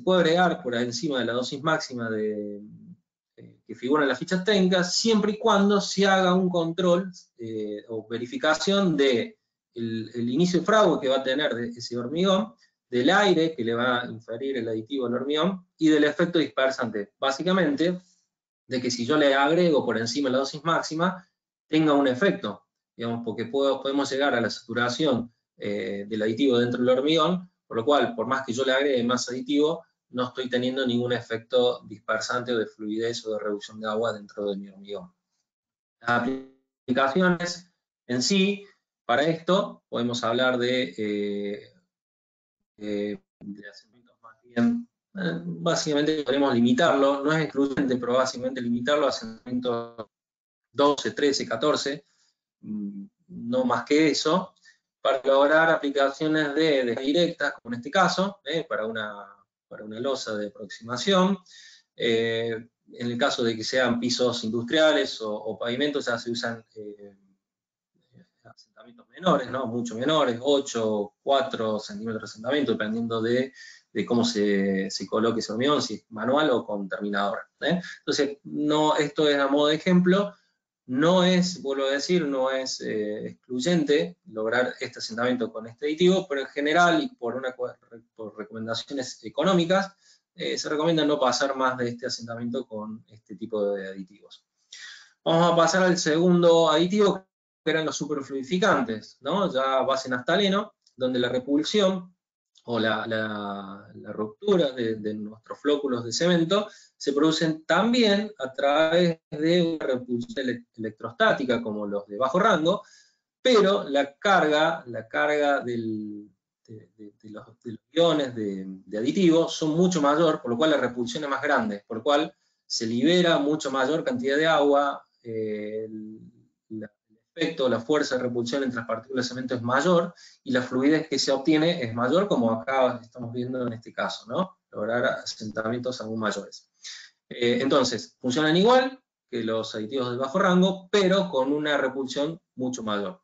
puede agregar por encima de la dosis máxima que figura en la ficha técnica, siempre y cuando se haga un control o verificación del inicio de fragua que va a tener de ese hormigón, del aire que le va a inferir el aditivo al hormigón y del efecto dispersante. Básicamente, de que si yo le agrego por encima de la dosis máxima, tenga un efecto, digamos, porque podemos llegar a la saturación del aditivo dentro del hormigón, por lo cual, por más que yo le agregue más aditivo, no estoy teniendo ningún efecto dispersante o de fluidez o de reducción de agua dentro de mi hormigón. Las aplicaciones en sí, para esto, podemos hablar de asentamientos más bien, básicamente podemos limitarlo, no es excluyente, pero básicamente limitarlo a asentamientos 12, 13, 14, no más que eso, para lograr aplicaciones de directas, como en este caso, para una losa de aproximación. En el caso de que sean pisos industriales o pavimentos, ya se usan asentamientos menores, ¿no? Mucho menores, 8, 4 centímetros de asentamiento, dependiendo de cómo se coloque ese hormigón, si es manual o con terminadora. Entonces, esto es a modo de ejemplo, no es, vuelvo a decir, no es excluyente lograr este asentamiento con este aditivo, pero en general y por recomendaciones económicas, se recomienda no pasar más de este asentamiento con este tipo de aditivos. Vamos a pasar al segundo aditivo, que eran los superfluidificantes, ¿no? Ya base naftaleno, donde la repulsión o la ruptura de nuestros flóculos de cemento se producen también a través de una repulsión electrostática, como los de bajo rango, pero la carga de los iones de aditivos son mucho mayor, por lo cual la repulsión es más grande, por lo cual se libera mucho mayor cantidad de agua, el efecto, la fuerza de repulsión entre las partículas de cemento es mayor, y la fluidez que se obtiene es mayor, como acá estamos viendo en este caso, ¿no? Lograr asentamientos aún mayores. Entonces, funcionan igual que los aditivos de bajo rango, pero con una repulsión mucho mayor.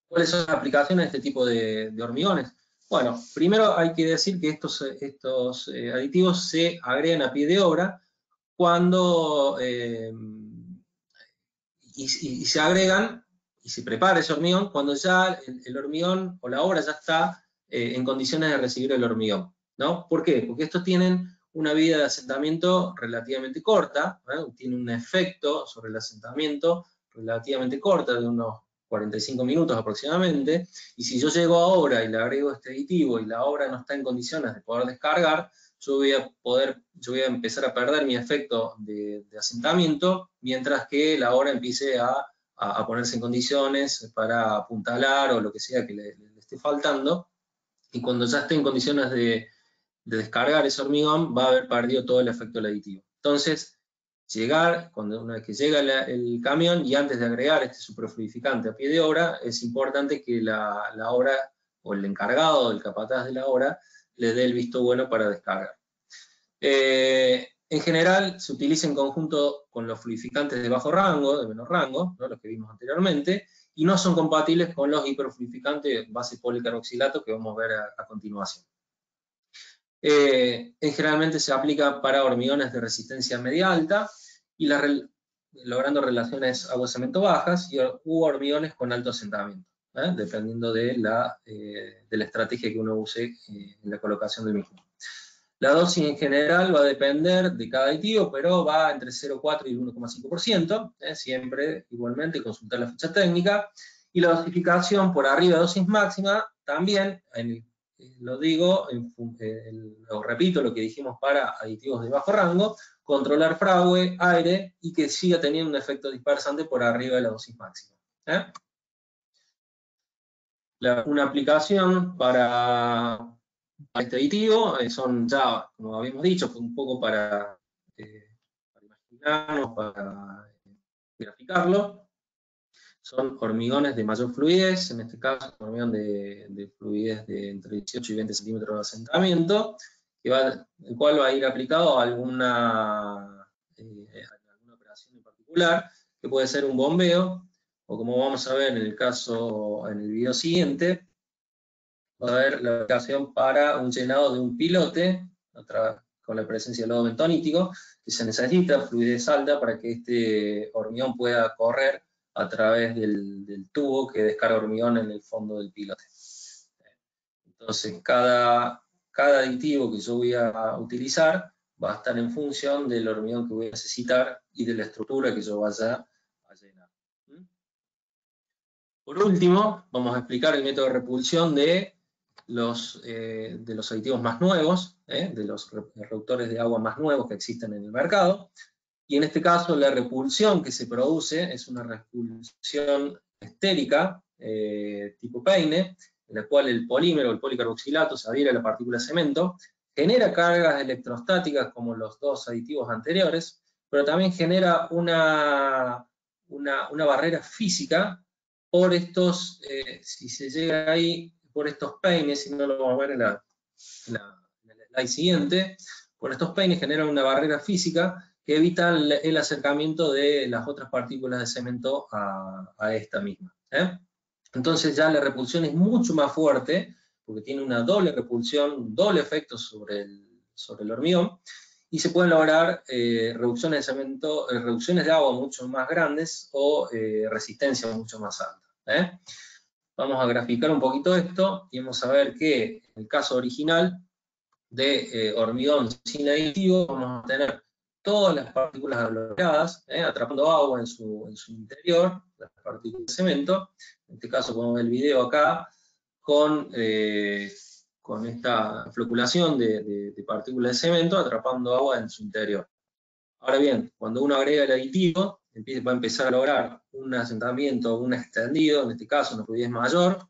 ¿Cuáles son las aplicaciones de este tipo de hormigones? Bueno, primero hay que decir que estos aditivos se agregan a pie de obra cuando y se agregan y se prepara ese hormigón cuando ya el hormigón o la obra ya está en condiciones de recibir el hormigón, ¿no? ¿Por qué? Porque estos tienen una vida de asentamiento relativamente corta, ¿no? Tiene un efecto sobre el asentamiento relativamente corta, de unos 45 minutos aproximadamente, y si yo llego ahora y le agrego este aditivo y la obra no está en condiciones de poder descargar, yo voy a empezar a perder mi efecto de asentamiento, mientras que la obra empiece a ponerse en condiciones para apuntalar o lo que sea que le esté faltando, y cuando ya esté en condiciones de descargar ese hormigón, va a haber perdido todo el efecto del aditivo. Entonces, una vez que llega el camión y antes de agregar este superfluidificante a pie de obra, es importante que la obra o el encargado, el capataz de la obra, le dé el visto bueno para descargar. En general se utiliza en conjunto con los fluidificantes de bajo rango, de menor rango, ¿no? Los que vimos anteriormente, y no son compatibles con los hiperfluidificantes base policarboxilato que vamos a ver a continuación. Generalmente se aplica para hormigones de resistencia media alta, y logrando relaciones agua-cemento bajas, u hormigones con alto asentamiento, dependiendo de la estrategia que uno use en la colocación del mismo. La dosis en general va a depender de cada aditivo, pero va entre 0,4 y 1,5%, siempre igualmente consultar la ficha técnica, y la dosificación por arriba de dosis máxima también, lo digo, lo repito, lo que dijimos para aditivos de bajo rango, controlar fragüe, aire, y que siga teniendo un efecto dispersante por arriba de la dosis máxima. Una aplicación para este aditivo son ya, como habíamos dicho, un poco para imaginarnos, para graficarlo. Son hormigones de mayor fluidez, en este caso un hormigón de fluidez de entre 18 y 20 centímetros de asentamiento, el cual va a ir aplicado a alguna operación en particular, que puede ser un bombeo, o como vamos a ver en el video siguiente, va a haber la aplicación para un llenado de un pilote, con la presencia de lodo bentonítico, que se necesita fluidez alta para que este hormigón pueda correr a través del tubo que descarga hormigón en el fondo del pilote. Entonces, cada aditivo que yo voy a utilizar va a estar en función del hormigón que voy a necesitar y de la estructura que yo vaya a llenar. Por último, vamos a explicar el método de repulsión de los aditivos más nuevos, de los reductores de agua más nuevos que existen en el mercado. Y en este caso la repulsión que se produce es una repulsión estérica tipo peine, en la cual el polímero, el policarboxilato, se adhiere a la partícula de cemento, genera cargas electrostáticas como los dos aditivos anteriores, pero también genera una barrera física por estos, si se llega ahí, por estos peines, si no lo vamos a ver en el slide siguiente, por estos peines generan una barrera física que evita el acercamiento de las otras partículas de cemento a esta misma. Entonces ya la repulsión es mucho más fuerte, porque tiene una doble repulsión, un doble efecto sobre el hormigón, y se pueden lograr reducciones de agua mucho más grandes o resistencia mucho más alta. Vamos a graficar un poquito esto y vamos a ver que en el caso original de hormigón sin aditivo vamos a tener todas las partículas aglomeradas, atrapando agua en su interior, las partículas de cemento. En este caso podemos ver el video acá con esta floculación de partículas de cemento atrapando agua en su interior. Ahora bien, cuando uno agrega el aditivo, va a empezar a lograr un asentamiento, un extendido, en este caso una fluidez mayor.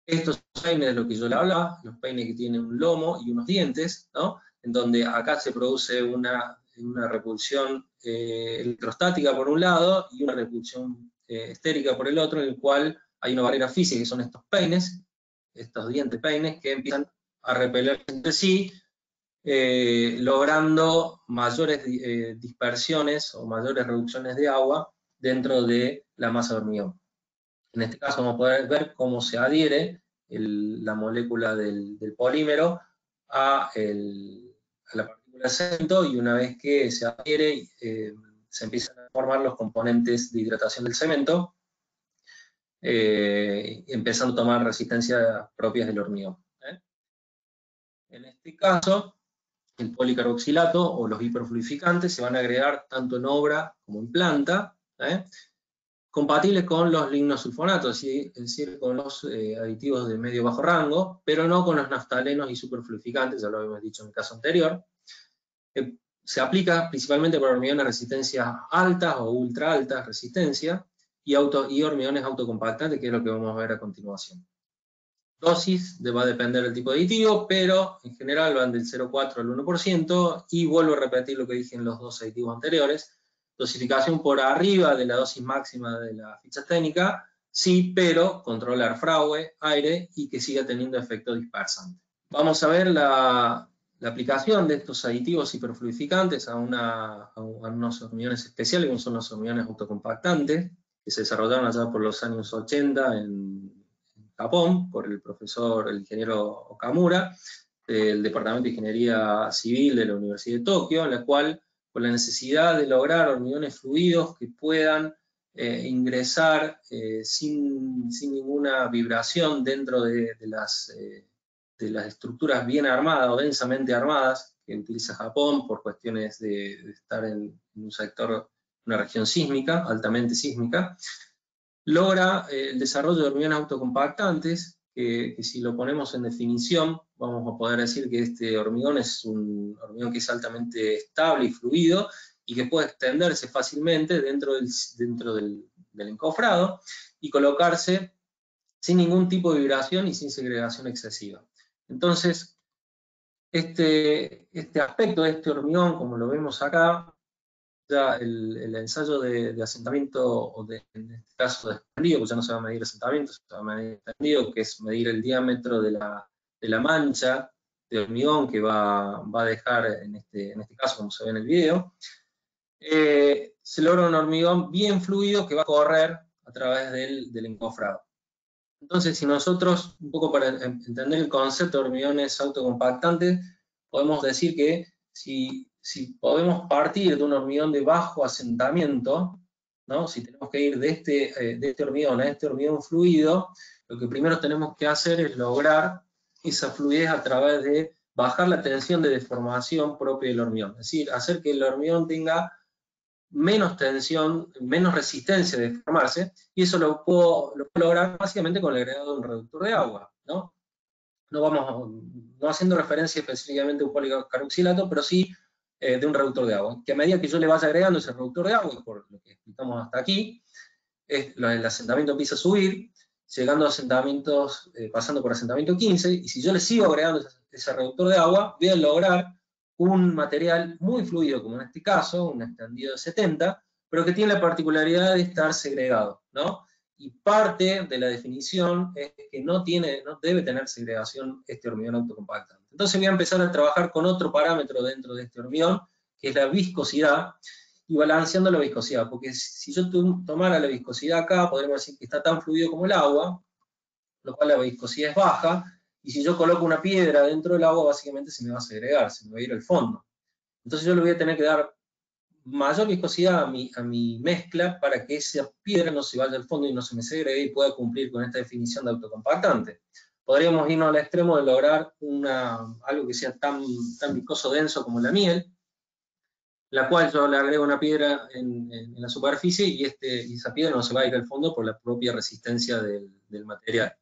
Estos peines de lo que yo le hablaba, los peines que tienen un lomo y unos dientes, ¿no? En donde acá se produce una una repulsión electrostática por un lado y una repulsión estérica por el otro, en el cual hay una barrera física, que son estos peines, estos dientes peines, que empiezan a repeler entre sí, logrando mayores dispersiones o mayores reducciones de agua dentro de la masa de hormigón. En este caso vamos a poder ver cómo se adhiere la molécula del polímero a la partícula de cemento, y una vez que se adhiere, se empiezan a formar los componentes de hidratación del cemento, empezando a tomar resistencias propias del hormigón. En este caso, el policarboxilato o los hiperfluidificantes se van a agregar tanto en obra como en planta, compatibles con los lignosulfonatos, es decir, con los aditivos de medio bajo rango, pero no con los naftalenos y superfluidificantes, ya lo habíamos dicho en el caso anterior. Se aplica principalmente para hormigones de resistencias altas o ultra altas resistencia y hormigones autocompactantes, que es lo que vamos a ver a continuación. Dosis va a depender del tipo de aditivo, pero en general van del 0,4 al 1%, y vuelvo a repetir lo que dije en los dos aditivos anteriores: dosificación por arriba de la dosis máxima de la ficha técnica, sí, pero controlar fraude, aire, y que siga teniendo efecto dispersante. Vamos a ver la aplicación de estos aditivos hiperfluidificantes a unos hormigones especiales, como son los hormigones autocompactantes, que se desarrollaron allá por los años 80 en Japón, por el ingeniero Okamura, del Departamento de Ingeniería Civil de la Universidad de Tokio, en la cual, con la necesidad de lograr hormigones fluidos que puedan ingresar sin ninguna vibración dentro de las estructuras bien armadas o densamente armadas que utiliza Japón por cuestiones de estar en un sector, una región sísmica, altamente sísmica, logra el desarrollo de hormigones autocompactantes, que si lo ponemos en definición, vamos a poder decir que este hormigón es un hormigón que es altamente estable y fluido, y que puede extenderse fácilmente dentro del encofrado y colocarse sin ningún tipo de vibración y sin segregación excesiva. Entonces, este aspecto de este hormigón, como lo vemos acá, ya el ensayo de asentamiento, o en este caso de extendido, pues ya no se va a medir asentamiento, se va a medir extendido, que es medir el diámetro de la mancha de hormigón que va a dejar, en este caso, como se ve en el video, se logra un hormigón bien fluido que va a correr a través del encofrado. Entonces, si nosotros, un poco para entender el concepto de hormigones autocompactantes, podemos decir que si podemos partir de un hormigón de bajo asentamiento, ¿no? Si tenemos que ir de este hormigón a este hormigón fluido, lo que primero tenemos que hacer es lograr esa fluidez a través de bajar la tensión de deformación propia del hormigón. Es decir, hacer que el hormigón tenga menos tensión, menos resistencia de deformarse, y eso lo puedo lograr básicamente con el agregado de un reductor de agua, ¿no? No haciendo referencia específicamente a un policarboxilato, pero sí de un reductor de agua, que a medida que yo le vaya agregando ese reductor de agua, por lo que explicamos hasta aquí, el asentamiento empieza a subir, llegando a asentamientos, pasando por asentamiento 15, y si yo le sigo agregando ese reductor de agua, voy a lograr un material muy fluido, como en este caso, un extendido de 70, pero que tiene la particularidad de estar segregado, ¿no? Y parte de la definición es que no debe tener segregación este hormigón autocompactante. Entonces voy a empezar a trabajar con otro parámetro dentro de este hormigón, que es la viscosidad, y balanceando la viscosidad, porque si yo tomara la viscosidad acá, podríamos decir que está tan fluido como el agua, lo cual la viscosidad es baja, y si yo coloco una piedra dentro del agua, básicamente se me va a segregar, se me va a ir al fondo. Entonces yo le voy a tener que dar mayor viscosidad a mi mezcla para que esa piedra no se vaya al fondo y no se me segregue y pueda cumplir con esta definición de autocompactante. Podríamos irnos al extremo de lograr algo que sea tan viscoso denso como la miel, la cual yo le agrego una piedra en la superficie, y esa piedra no se va a ir al fondo por la propia resistencia del material.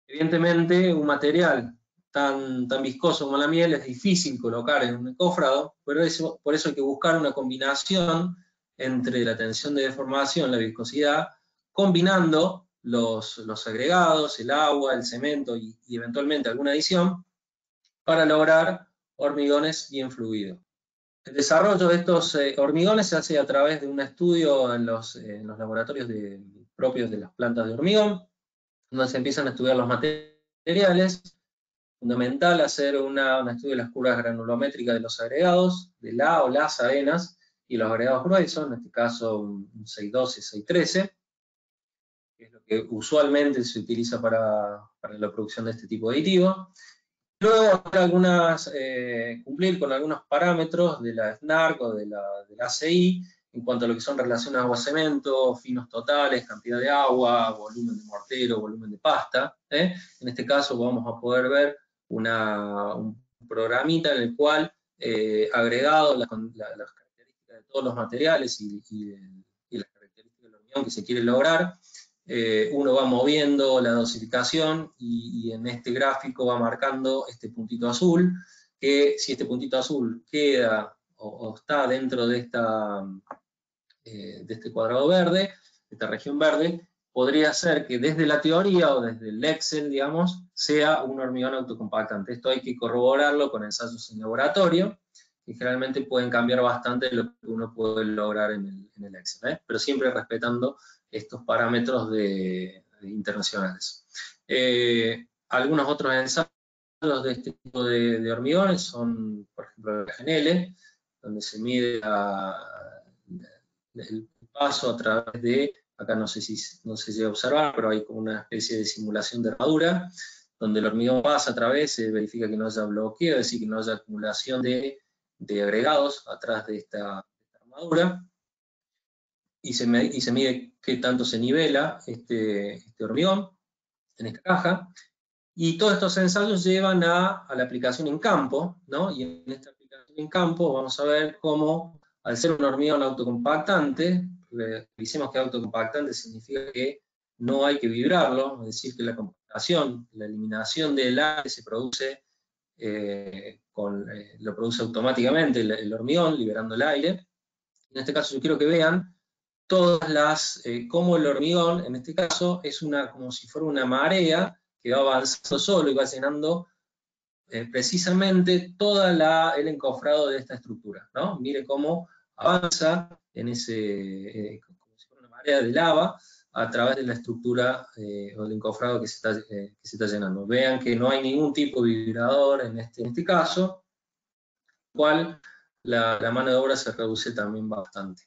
Evidentemente, un material tan viscoso como la miel es difícil colocar en un encofrado, por eso hay que buscar una combinación entre la tensión de deformación, la viscosidad, combinando los agregados, el agua, el cemento y eventualmente alguna adición, para lograr hormigones bien fluidos. El desarrollo de estos hormigones se hace a través de un estudio en los laboratorios propios de las plantas de hormigón, donde se empiezan a estudiar los materiales. Fundamental hacer un estudio de las curvas granulométricas de los agregados, de la o las arenas, y los agregados gruesos, en este caso un 612, 613, que es lo que usualmente se utiliza para la producción de este tipo de aditivo. Luego cumplir con algunos parámetros de la SNARC o de la ACI en cuanto a lo que son relaciones agua-cemento, finos totales, cantidad de agua, volumen de mortero, volumen de pasta. En este caso vamos a poder ver un programita en el cual, agregado las características de todos los materiales y las características del hormigón que se quiere lograr, uno va moviendo la dosificación y en este gráfico va marcando este puntito azul, que si este puntito azul queda o está dentro de este cuadrado verde, de esta región verde, podría ser que desde la teoría o desde el Excel, digamos, sea un hormigón autocompactante. Esto hay que corroborarlo con ensayos en laboratorio, que generalmente pueden cambiar bastante lo que uno puede lograr en el Excel, pero siempre respetando estos parámetros internacionales. Algunos otros ensayos de este tipo de hormigones son, por ejemplo, el GNL, donde se mide el paso a través de, acá no sé si se llega a observar, pero hay como una especie de simulación de herradura, donde el hormigón pasa a través, se verifica que no haya bloqueo, es decir, que no haya acumulación de agregados atrás de esta armadura, y se mide qué tanto se nivela este hormigón en esta caja, y todos estos ensayos llevan a la aplicación en campo, ¿no? Y en esta aplicación en campo vamos a ver cómo, al ser un hormigón autocompactante, decimos que autocompactante significa que no hay que vibrarlo, es decir, que la compactación, la eliminación del aire se produce, lo produce automáticamente el hormigón, liberando el aire. En este caso yo quiero que vean todas cómo el hormigón, en este caso, es como si fuera una marea que va avanzando solo y va llenando precisamente todo el encofrado de esta estructura, ¿no? Mire cómo avanza como si fuera una marea de lava a través de la estructura o del encofrado que se está llenando. Vean que no hay ningún tipo de vibrador en este caso, cual la mano de obra se reduce también bastante.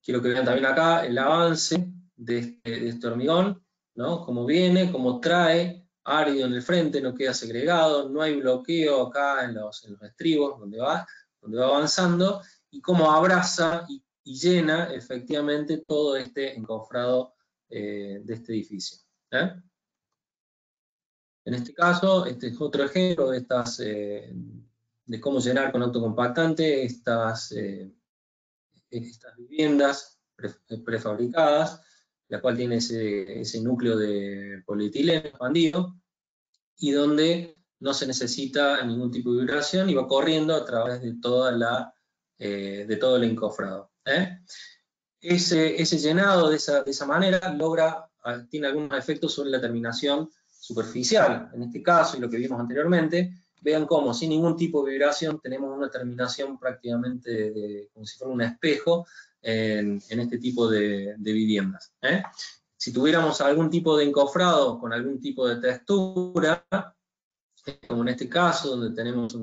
Quiero que vean también acá el avance de este hormigón, ¿no? Cómo viene, cómo trae árido en el frente, no queda segregado, no hay bloqueo acá en los estribos donde va avanzando, y cómo abraza y llena efectivamente todo este encofrado de este edificio. En este caso, este es otro ejemplo de cómo llenar con autocompactante estas viviendas prefabricadas, la cual tiene ese núcleo de polietileno expandido, y donde no se necesita ningún tipo de vibración y va corriendo a través de todo el encofrado. Ese llenado de esa manera tiene algunos efectos sobre la terminación superficial. En este caso, y lo que vimos anteriormente, vean cómo sin ningún tipo de vibración tenemos una terminación prácticamente como si fuera un espejo en este tipo de viviendas. Si tuviéramos algún tipo de encofrado con algún tipo de textura, como en este caso, donde tenemos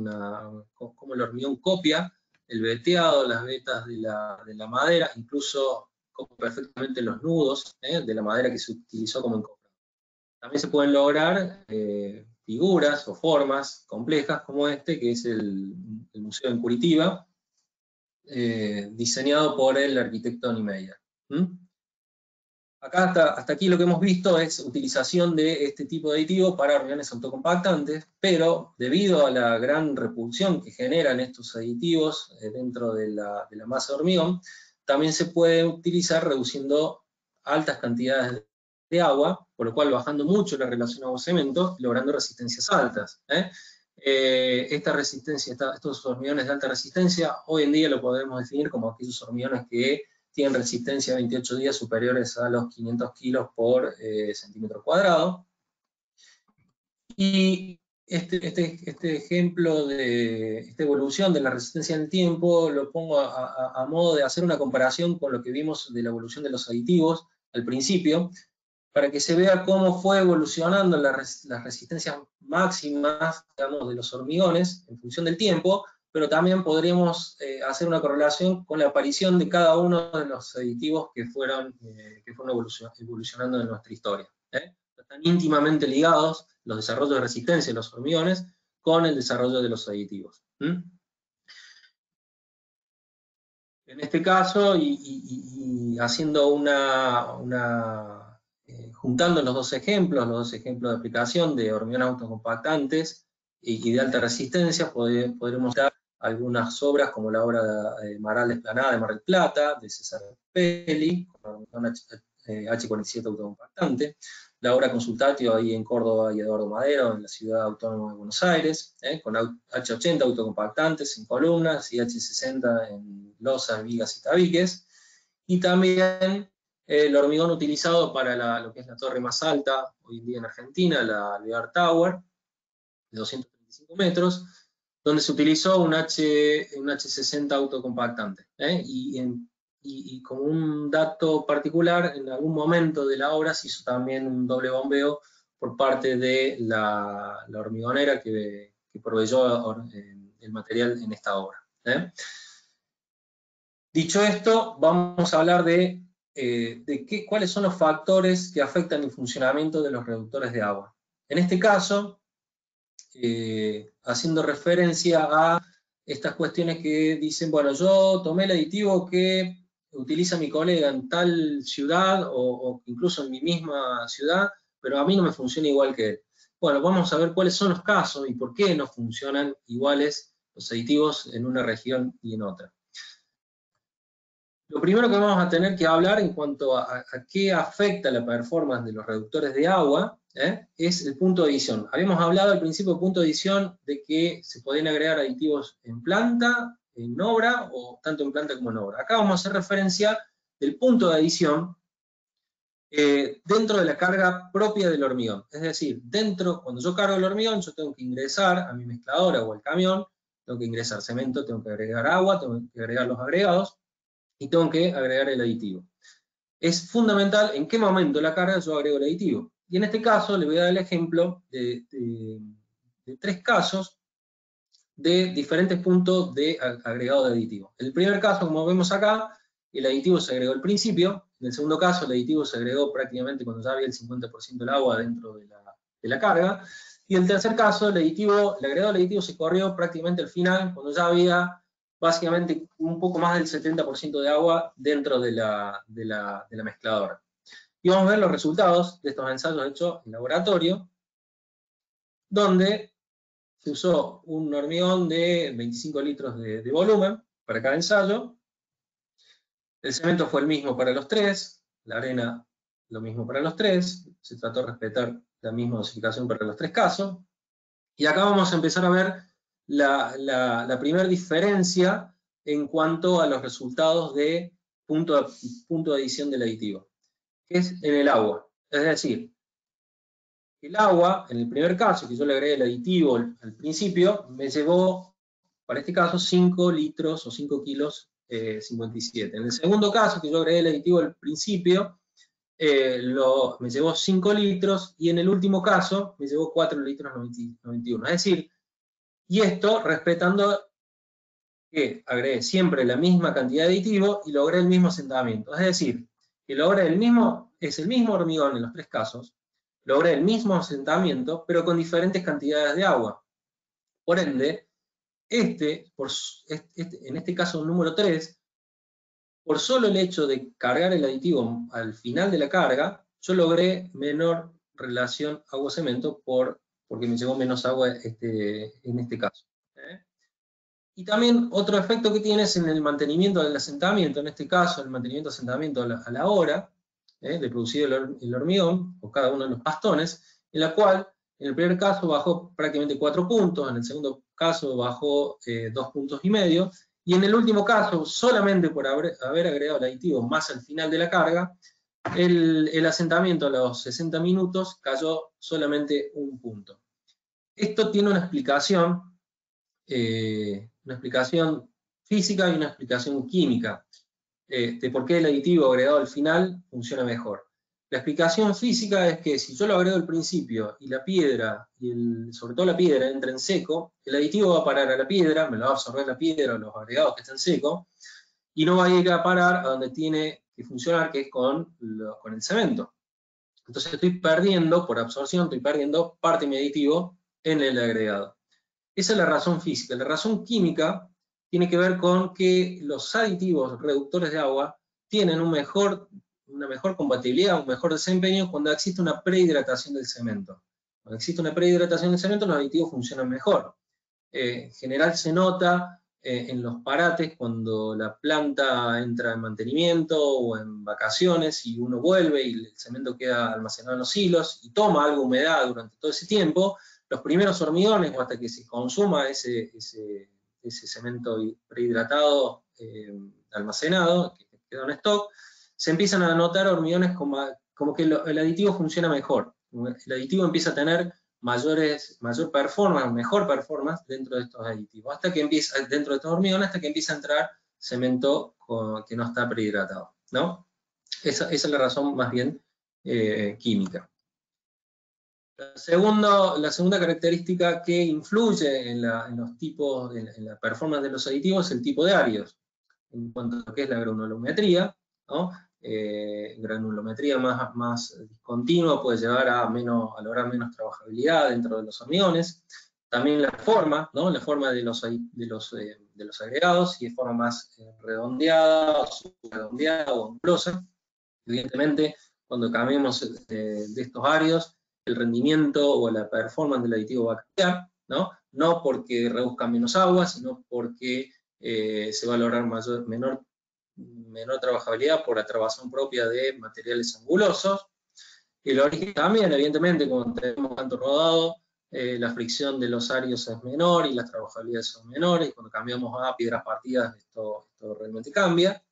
como el hormigón copia el veteado, las vetas de la madera, incluso como perfectamente los nudos de la madera que se utilizó como encofrado. También se pueden lograr figuras o formas complejas como que es el Museo en Curitiba, diseñado por el arquitecto Niemeyer. Acá hasta aquí lo que hemos visto es utilización de este tipo de aditivo para hormigones autocompactantes, pero debido a la gran repulsión que generan estos aditivos dentro de la masa de hormigón, también se puede utilizar reduciendo altas cantidades de agua, por lo cual bajando mucho la relación agua-cemento, logrando resistencias altas. Esta resistencia, estos hormigones de alta resistencia, hoy en día lo podemos definir como aquellos hormigones que tienen resistencia a 28 días superiores a los 500 kilos por centímetro cuadrado. Y Este ejemplo de esta evolución de la resistencia en el tiempo lo pongo a modo de hacer una comparación con lo que vimos de la evolución de los aditivos al principio, para que se vea cómo fue evolucionando las resistencias máximas, digamos, de los hormigones en función del tiempo, pero también podríamos hacer una correlación con la aparición de cada uno de los aditivos que fueron evolucionando en nuestra historia. Están íntimamente ligados los desarrollos de resistencia de los hormigones con el desarrollo de los aditivos. En este caso, y haciendo juntando los dos ejemplos de aplicación de hormigones autocompactantes y de alta resistencia, podremos dar algunas obras como la obra de Maral Desplanada de Mar del Plata, de César Pelli, con H47 autocompactante, la obra Consultatio ahí en Córdoba y Eduardo Madero, en la Ciudad Autónoma de Buenos Aires, con H80 autocompactantes en columnas y H60 en losas, vigas y tabiques, y también el hormigón utilizado para lo que es la torre más alta hoy en día en Argentina, la Alvear Tower, de 235 metros, donde se utilizó un H60 autocompactante. Y como un dato particular, en algún momento de la obra se hizo también un doble bombeo por parte de la hormigonera que proveyó el material en esta obra. Dicho esto, vamos a hablar de cuáles son los factores que afectan el funcionamiento de los reductores de agua. En este caso, haciendo referencia a estas cuestiones que dicen, bueno, yo tomé el aditivo que utiliza mi colega en tal ciudad o incluso en mi misma ciudad, pero a mí no me funciona igual que él. Bueno, vamos a ver cuáles son los casos y por qué no funcionan iguales los aditivos en una región y en otra. Lo primero que vamos a tener que hablar en cuanto a qué afecta la performance de los reductores de agua es el punto de adición. Habíamos hablado al principio del punto de adición de que se podían agregar aditivos en planta, en obra, o tanto en planta como en obra. Acá vamos a hacer referencia del punto de adición dentro de la carga propia del hormigón. Es decir, cuando yo cargo el hormigón, yo tengo que ingresar a mi mezcladora o al camión, tengo que ingresar cemento, tengo que agregar agua, tengo que agregar los agregados, y tengo que agregar el aditivo. Es fundamental en qué momento de la carga yo agrego el aditivo. Y en este caso le voy a dar el ejemplo de 3 casos de diferentes puntos de agregado de aditivo. En el primer caso, como vemos acá, el aditivo se agregó al principio. En el segundo caso, el aditivo se agregó prácticamente cuando ya había el 50% del agua dentro de la carga. Y en el tercer caso, el agregado del aditivo se corrió prácticamente al final, cuando ya había básicamente un poco más del 70% de agua dentro de la mezcladora. Y vamos a ver los resultados de estos ensayos hechos en laboratorio, donde se usó un hormigón de 25 litros de volumen para cada ensayo. El cemento fue el mismo para los 3, la arena lo mismo para los 3, se trató de respetar la misma dosificación para los 3 casos. Y acá vamos a empezar a ver la primera diferencia en cuanto a los resultados de punto de adición del aditivo, que es en el agua. Es decir, el agua, en el primer caso, que yo le agregué el aditivo al principio, me llevó, para este caso, 5 litros o 5 kilos 57. En el segundo caso, que yo agregué el aditivo al principio, me llevó 5 litros, y en el último caso me llevó 4 litros 91. Es decir, y esto respetando que agregué siempre la misma cantidad de aditivo y logré el mismo asentamiento. Es decir, que logré el mismo hormigón en los 3 casos, logré el mismo asentamiento, pero con diferentes cantidades de agua. Por ende, en este caso número 3, por solo el hecho de cargar el aditivo al final de la carga, yo logré menor relación agua-cemento porque me llevó menos agua en este caso. Y también otro efecto que tiene es en el mantenimiento del asentamiento, en este caso el mantenimiento de asentamiento a la hora de producir el hormigón, o cada uno de los pastones, en la cual en el primer caso bajó prácticamente 4 puntos, en el segundo caso bajó 2,5 puntos, y en el último caso, solamente por haber agregado el aditivo más al final de la carga, el asentamiento a los 60 minutos cayó solamente 1 punto. Esto tiene una explicación física y una explicación química de por qué el aditivo agregado al final funciona mejor. La explicación física es que si yo lo agrego al principio y la piedra, sobre todo la piedra, entra en seco, el aditivo va a parar a la piedra, me lo va a absorber la piedra o los agregados que están secos, y no va a ir a parar a donde tiene que funcionar, que es con el cemento. Entonces estoy perdiendo, por absorción, estoy perdiendo parte de mi aditivo en el agregado. Esa es la razón física. La razón química tiene que ver con que los aditivos reductores de agua tienen una mejor compatibilidad, un mejor desempeño cuando existe una prehidratación del cemento. Cuando existe una prehidratación del cemento, los aditivos funcionan mejor. En general se nota en los parates cuando la planta entra en mantenimiento o en vacaciones y uno vuelve y el cemento queda almacenado en los hilos y toma algo de humedad durante todo ese tiempo, los primeros hormigones o hasta que se consuma ese cemento prehidratado almacenado, que quedó en stock, se empiezan a notar hormigones como que el aditivo funciona mejor. El aditivo empieza a tener mayor performance, mejor performance dentro de estos aditivos, dentro de estos hormigones, hasta que empieza a entrar cemento que no está prehidratado, ¿no? Esa es la razón más bien química. La segunda característica que influye en los tipos, en la performance de los aditivos es el tipo de áreos, en cuanto a lo que es la granulometría, ¿no? Granulometría más discontinua puede llevar a lograr menos trabajabilidad dentro de los hormigones. También la forma, ¿no? La forma de los agregados, si es forma más redondeada, o subredondeada o angulosa. Evidentemente, cuando cambiemos de estos áreos, el rendimiento o la performance del aditivo va a cambiar, ¿no? No porque reduzca menos agua, sino porque se va a lograr menor trabajabilidad por atrabazón propia de materiales angulosos. El origen también, evidentemente, como tenemos canto rodado, la fricción de los áreos es menor y las trabajabilidades son menores, y cuando cambiamos a piedras partidas esto realmente cambia,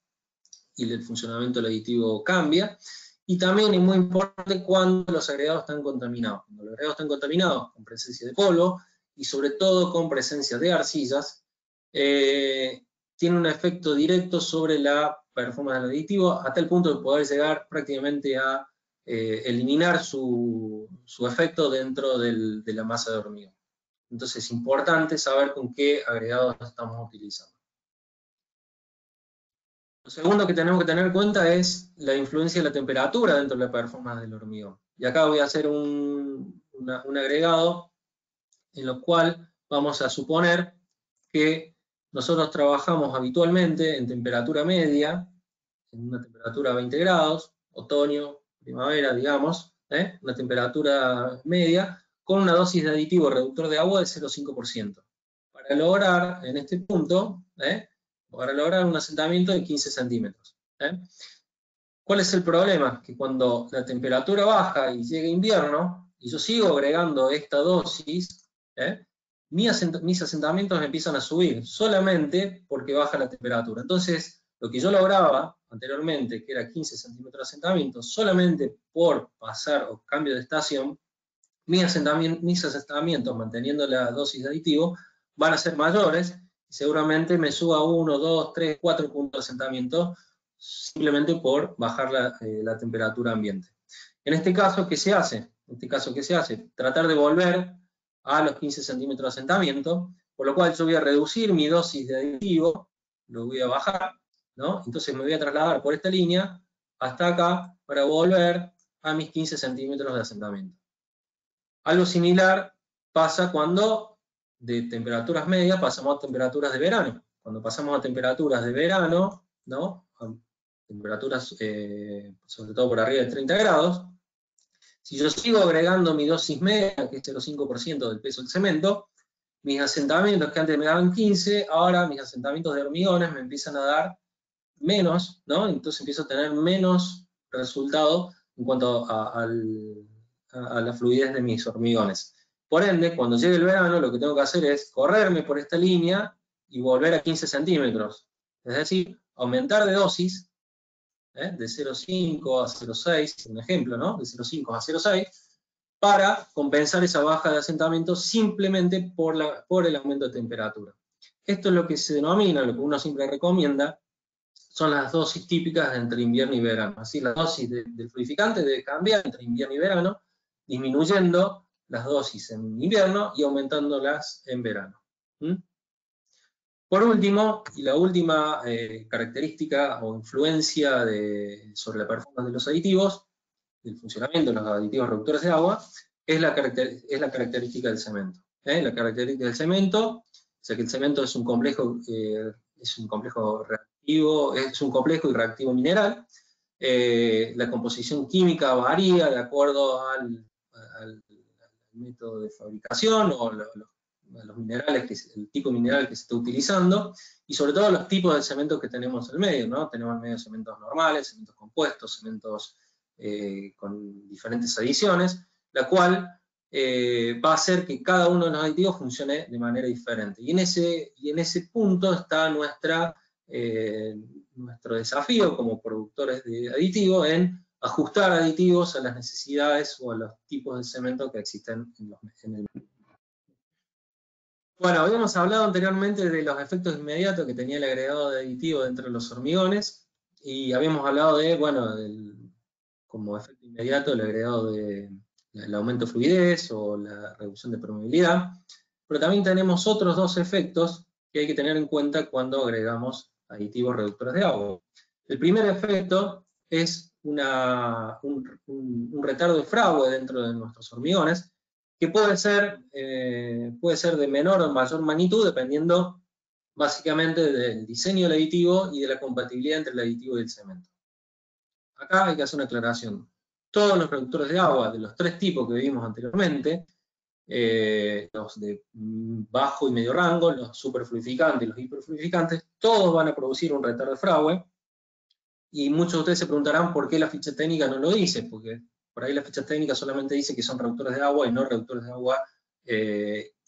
y el funcionamiento del aditivo cambia. Y también es muy importante cuando los agregados están contaminados. Cuando los agregados están contaminados con presencia de polvo, y sobre todo con presencia de arcillas, tiene un efecto directo sobre la performance del aditivo, hasta el punto de poder llegar prácticamente a eliminar su efecto dentro de la masa de hormigón. Entonces es importante saber con qué agregados estamos utilizando. Lo segundo que tenemos que tener en cuenta es la influencia de la temperatura dentro de la performance del hormigón. Y acá voy a hacer un agregado en lo cual vamos a suponer que nosotros trabajamos habitualmente en temperatura media, en una temperatura de 20 grados, otoño, primavera, digamos, una temperatura media, con una dosis de aditivo reductor de agua de 0,5%. Para lograr, en este punto, para lograr un asentamiento de 15 centímetros. ¿Cuál es el problema? Que cuando la temperatura baja y llega invierno, y yo sigo agregando esta dosis, mis asentamientos empiezan a subir, solamente porque baja la temperatura. Entonces, lo que yo lograba anteriormente, que era 15 centímetros de asentamiento, solamente por pasar o cambio de estación, mis asentamientos, manteniendo la dosis de aditivo, van a ser mayores, y seguramente me suba 1, 2, 3, 4 puntos de asentamiento, simplemente por bajar la temperatura ambiente. En este caso, ¿qué se hace? Tratar de volver a los 15 centímetros de asentamiento, por lo cual yo voy a reducir mi dosis de aditivo, lo voy a bajar, ¿no? Entonces me voy a trasladar por esta línea hasta acá para volver a mis 15 centímetros de asentamiento. Algo similar pasa cuando de temperaturas medias pasamos a temperaturas de verano. Cuando pasamos a temperaturas de verano, ¿no? A temperaturas sobre todo por arriba de 30 grados, si yo sigo agregando mi dosis media, que es 0,5% del peso del cemento, mis asentamientos que antes me daban 15, ahora mis asentamientos de hormigones me empiezan a dar menos, ¿no? Entonces empiezo a tener menos resultado en cuanto a la fluidez de mis hormigones. Por ende, cuando llegue el verano, lo que tengo que hacer es correrme por esta línea y volver a 15 centímetros. Es decir, aumentar de dosis, de 0,5 a 0,6, un ejemplo, ¿no? De 0,5 a 0,6, para compensar esa baja de asentamiento simplemente por el aumento de temperatura. Esto es lo que se denomina, lo que uno siempre recomienda, son las dosis típicas entre invierno y verano. Así, la dosis del fluidificante debe cambiar entre invierno y verano, disminuyendo las dosis en invierno y aumentándolas en verano. Por último, y la última característica o influencia sobre la performance de los aditivos, el funcionamiento de los aditivos reductores de agua, es la característica del cemento. La característica del cemento, o sea que el cemento es un complejo reactivo, es un complejo y reactivo mineral. La composición química varía de acuerdo al método de fabricación o los minerales, el tipo de mineral que se está utilizando, y sobre todo los tipos de cementos que tenemos en el medio, ¿no? Tenemos en el medio cementos normales, cementos compuestos, cementos con diferentes adiciones, la cual va a hacer que cada uno de los aditivos funcione de manera diferente. Y en ese punto está nuestro desafío como productores de aditivos en ajustar aditivos a las necesidades o a los tipos de cemento que existen en el medio. Bueno, habíamos hablado anteriormente de los efectos inmediatos que tenía el agregado de aditivo dentro de los hormigones, y habíamos hablado de, bueno, como efecto inmediato el agregado del aumento de fluidez o la reducción de permeabilidad, pero también tenemos otros dos efectos que hay que tener en cuenta cuando agregamos aditivos reductores de agua. El primer efecto es un retardo de fragua dentro de nuestros hormigones, que puede ser de menor o mayor magnitud, dependiendo básicamente del diseño del aditivo y de la compatibilidad entre el aditivo y el cemento. Acá hay que hacer una aclaración. Todos los reductores de agua de los tres tipos que vimos anteriormente, los de bajo y medio rango, los superfluidificantes y los hiperfluidificantes, todos van a producir un retardo de fragua, y muchos de ustedes se preguntarán por qué la ficha técnica no lo dice, porque por ahí la ficha técnica solamente dice que son reductores de agua y no reductores de agua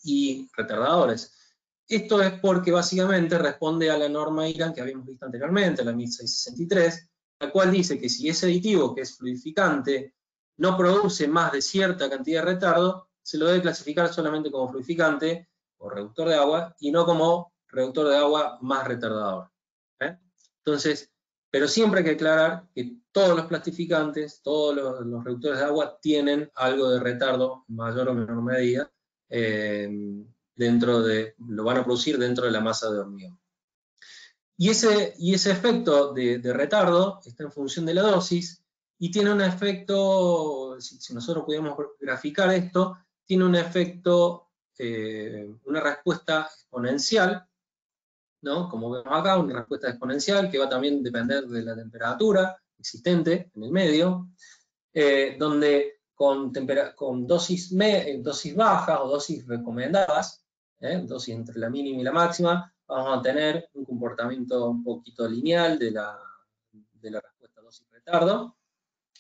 y retardadores. Esto es porque básicamente responde a la norma IRAN que habíamos visto anteriormente, la 1663, la cual dice que si ese aditivo, que es fluidificante, no produce más de cierta cantidad de retardo, se lo debe clasificar solamente como fluidificante o reductor de agua, y no como reductor de agua más retardador. Entonces, pero siempre hay que aclarar que todos los plastificantes, todos los reductores de agua tienen algo de retardo, en mayor o menor medida, lo van a producir dentro de la masa de hormigón. Y ese efecto de retardo está en función de la dosis, y tiene un efecto, si nosotros pudiéramos graficar esto, tiene un efecto, una respuesta exponencial, ¿no? Como vemos acá, una respuesta exponencial que va también a depender de la temperatura existente en el medio, donde con dosis bajas o dosis recomendadas, dosis entre la mínima y la máxima, vamos a tener un comportamiento un poquito lineal de la respuesta dosis-retardo.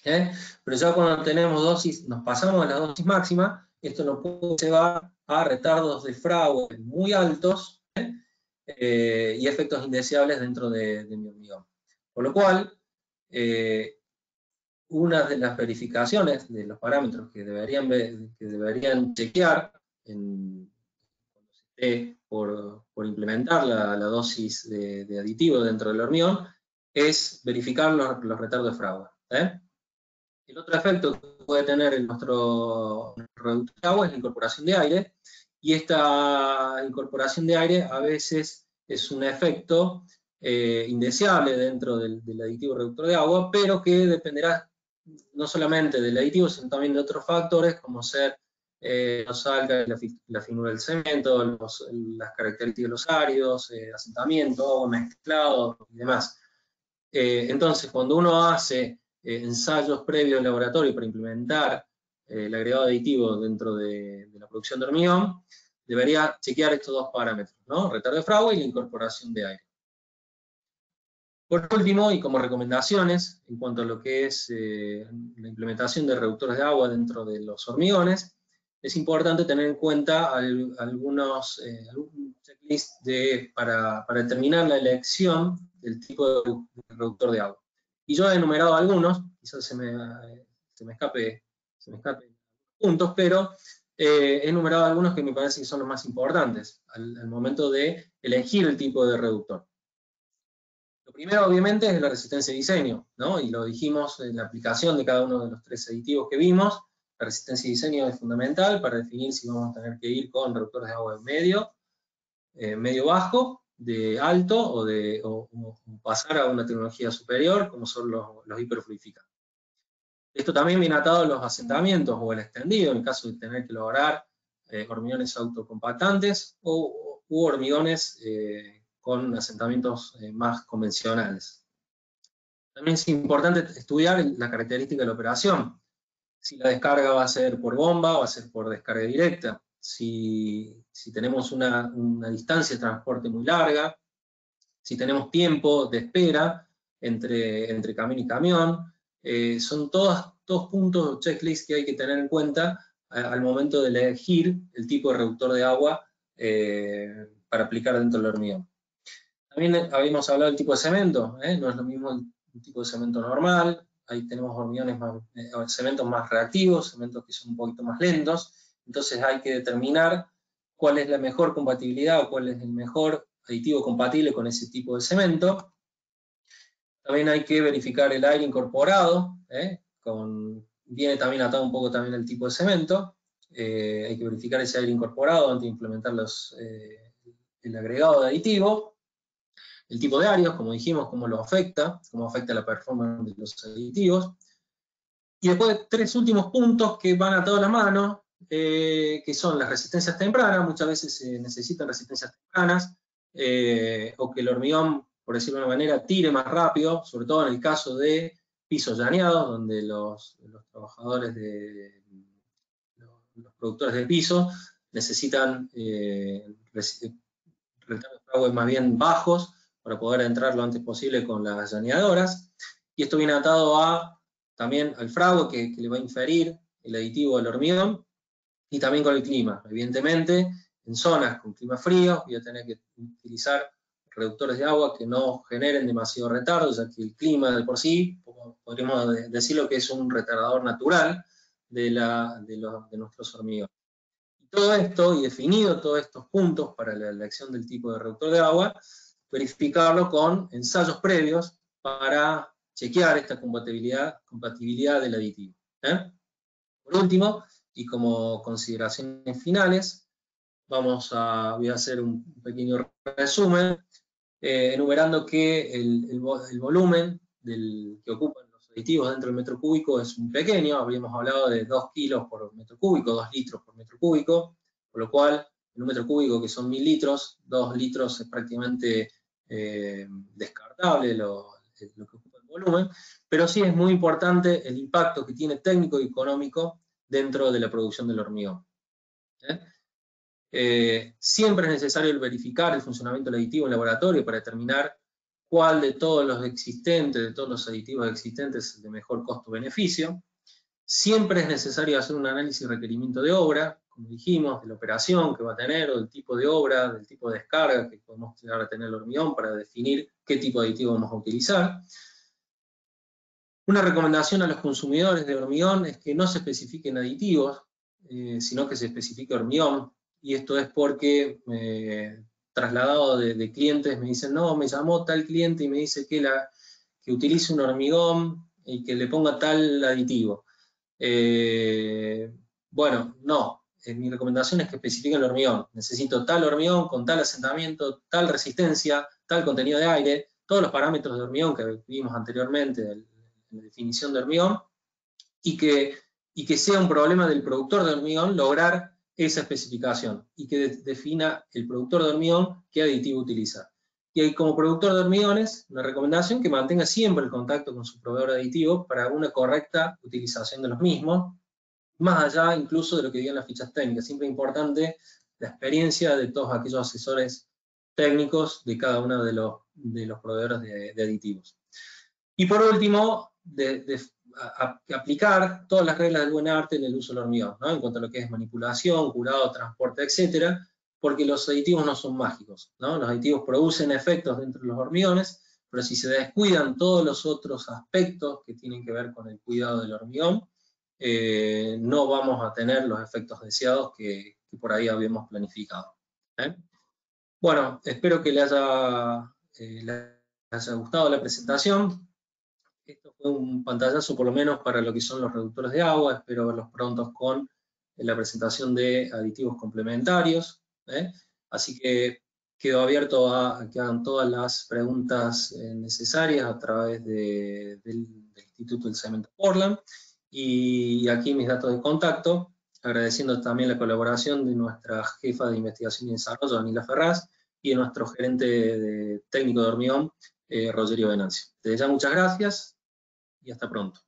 Pero ya cuando tenemos nos pasamos a la dosis máxima, esto nos puede llevar a retardos de fragua muy altos, y efectos indeseables dentro de mi hormigón. Por lo cual, una de las verificaciones de los parámetros que deberían chequear cuando se esté por implementar la dosis de aditivo dentro del hormigón es verificar los retardos de fragua. El otro efecto que puede tener nuestro reductor de agua es la incorporación de aire, y esta incorporación de aire a veces es un efecto indeseable dentro del aditivo reductor de agua, pero que dependerá no solamente del aditivo, sino también de otros factores, como ser los álcalis, la finura del cemento, las características de los áridos, asentamiento, agua mezclado y demás. Entonces, cuando uno hace ensayos previos en laboratorio para implementar el agregado aditivo dentro de la producción de hormigón, debería chequear estos dos parámetros, ¿no? Retardo de fragua y la incorporación de aire. Por último, y como recomendaciones en cuanto a lo que es la implementación de reductores de agua dentro de los hormigones, es importante tener en cuenta algunos checklists para determinar la elección del tipo de reductor de agua. Y yo he enumerado algunos, quizás se me escape puntos, pero he enumerado algunos que me parece que son los más importantes al momento de elegir el tipo de reductor. Lo primero, obviamente, es la resistencia de diseño, ¿no? Y lo dijimos en la aplicación de cada uno de los 3 aditivos que vimos. La resistencia de diseño es fundamental para definir si vamos a tener que ir con reductores de agua medio bajo, de alto, o pasar a una tecnología superior, como son los hiperfluidificantes. Esto también viene atado a los asentamientos o el extendido, en el caso de tener que lograr hormigones autocompactantes u hormigones con asentamientos más convencionales. También es importante estudiar la característica de la operación. Si la descarga va a ser por bomba o va a ser por descarga directa. Si tenemos una distancia de transporte muy larga. Si tenemos tiempo de espera entre camión y camión. Son todos puntos, checklist que hay que tener en cuenta al momento de elegir el tipo de reductor de agua para aplicar dentro del hormigón. También habíamos hablado del tipo de cemento, no es lo mismo el tipo de cemento normal, ahí tenemos hormigones cementos más reactivos, cementos que son un poquito más lentos, entonces hay que determinar cuál es la mejor compatibilidad o cuál es el mejor aditivo compatible con ese tipo de cemento. También hay que verificar el aire incorporado, viene también atado un poco también el tipo de cemento, hay que verificar ese aire incorporado antes de implementar el agregado de aditivo. El tipo de áreas, como dijimos, cómo afecta la performance de los aditivos. Y después 3 últimos puntos que van atados a la mano, que son las resistencias tempranas. Muchas veces se necesitan resistencias tempranas, o que el hormigón, por decirlo de una manera, tire más rápido, sobre todo en el caso de pisos llaneados, donde los trabajadores los productores de piso necesitan retardos de agua más bien bajos, para poder entrar lo antes posible con las llaneadoras. Y esto viene atado también al fragua que le va a inferir el aditivo al hormigón, y también con el clima. Evidentemente, en zonas con clima frío voy a tener que utilizar reductores de agua que no generen demasiado retardo, ya que el clima de por sí, podríamos decirlo que es un retardador natural de nuestros hormigones. Todo esto, y definido todos estos puntos para la elección del tipo de reductor de agua, verificarlo con ensayos previos para chequear esta compatibilidad del aditivo. Por último, y como consideraciones finales, voy a hacer un pequeño resumen, enumerando que el volumen que ocupan los aditivos dentro del metro cúbico es muy pequeño. Habíamos hablado de 2 kilos por metro cúbico, 2 litros por metro cúbico, por lo cual en un metro cúbico, que son 1000 litros, 2 litros es prácticamente descartable lo que ocupa el volumen, pero sí es muy importante el impacto que tiene técnico y económico dentro de la producción del hormigón. Siempre es necesario verificar el funcionamiento del aditivo en laboratorio para determinar cuál de todos los existentes, de todos los aditivos existentes, es de mejor costo-beneficio. Siempre es necesario hacer un análisis de requerimiento de obra, como dijimos, de la operación que va a tener, o del tipo de obra, del tipo de descarga que podemos llegar a tener el hormigón para definir qué tipo de aditivo vamos a utilizar. Una recomendación a los consumidores de hormigón es que no se especifiquen aditivos, sino que se especifique hormigón. Y esto es porque trasladado de clientes me dicen, no, me llamó tal cliente y me dice que utilice un hormigón y que le ponga tal aditivo. Bueno, no. Mi recomendación es que especifiquen el hormigón. Necesito tal hormigón con tal asentamiento, tal resistencia, tal contenido de aire, todos los parámetros de hormigón que vimos anteriormente en la definición de hormigón, y que sea un problema del productor de hormigón lograr esa especificación y que defina el productor de hormigón qué aditivo utilizar. Y como productor de hormigones, una recomendación que mantenga siempre el contacto con su proveedor de aditivos para una correcta utilización de los mismos, más allá incluso de lo que digan las fichas técnicas. Siempre es importante la experiencia de todos aquellos asesores técnicos de cada uno de los proveedores de aditivos. Y por último, aplicar todas las reglas del buen arte en el uso del hormigón, ¿no? En cuanto a lo que es manipulación, curado, transporte, etc., porque los aditivos no son mágicos, ¿no? Los aditivos producen efectos dentro de los hormigones, pero si se descuidan todos los otros aspectos que tienen que ver con el cuidado del hormigón, no vamos a tener los efectos deseados que por ahí habíamos planificado. Bueno, espero que les haya gustado la presentación. Esto fue un pantallazo por lo menos para lo que son los reductores de agua. Espero verlos prontos con la presentación de aditivos complementarios. Así que quedo abierto a que hagan todas las preguntas necesarias a través del Instituto del Cemento Portland. Y aquí mis datos de contacto, agradeciendo también la colaboración de nuestra jefa de investigación y desarrollo, Danila Ferraz, y de nuestro gerente técnico de hormigón, Rogerio Venancio. Desde ya muchas gracias y hasta pronto.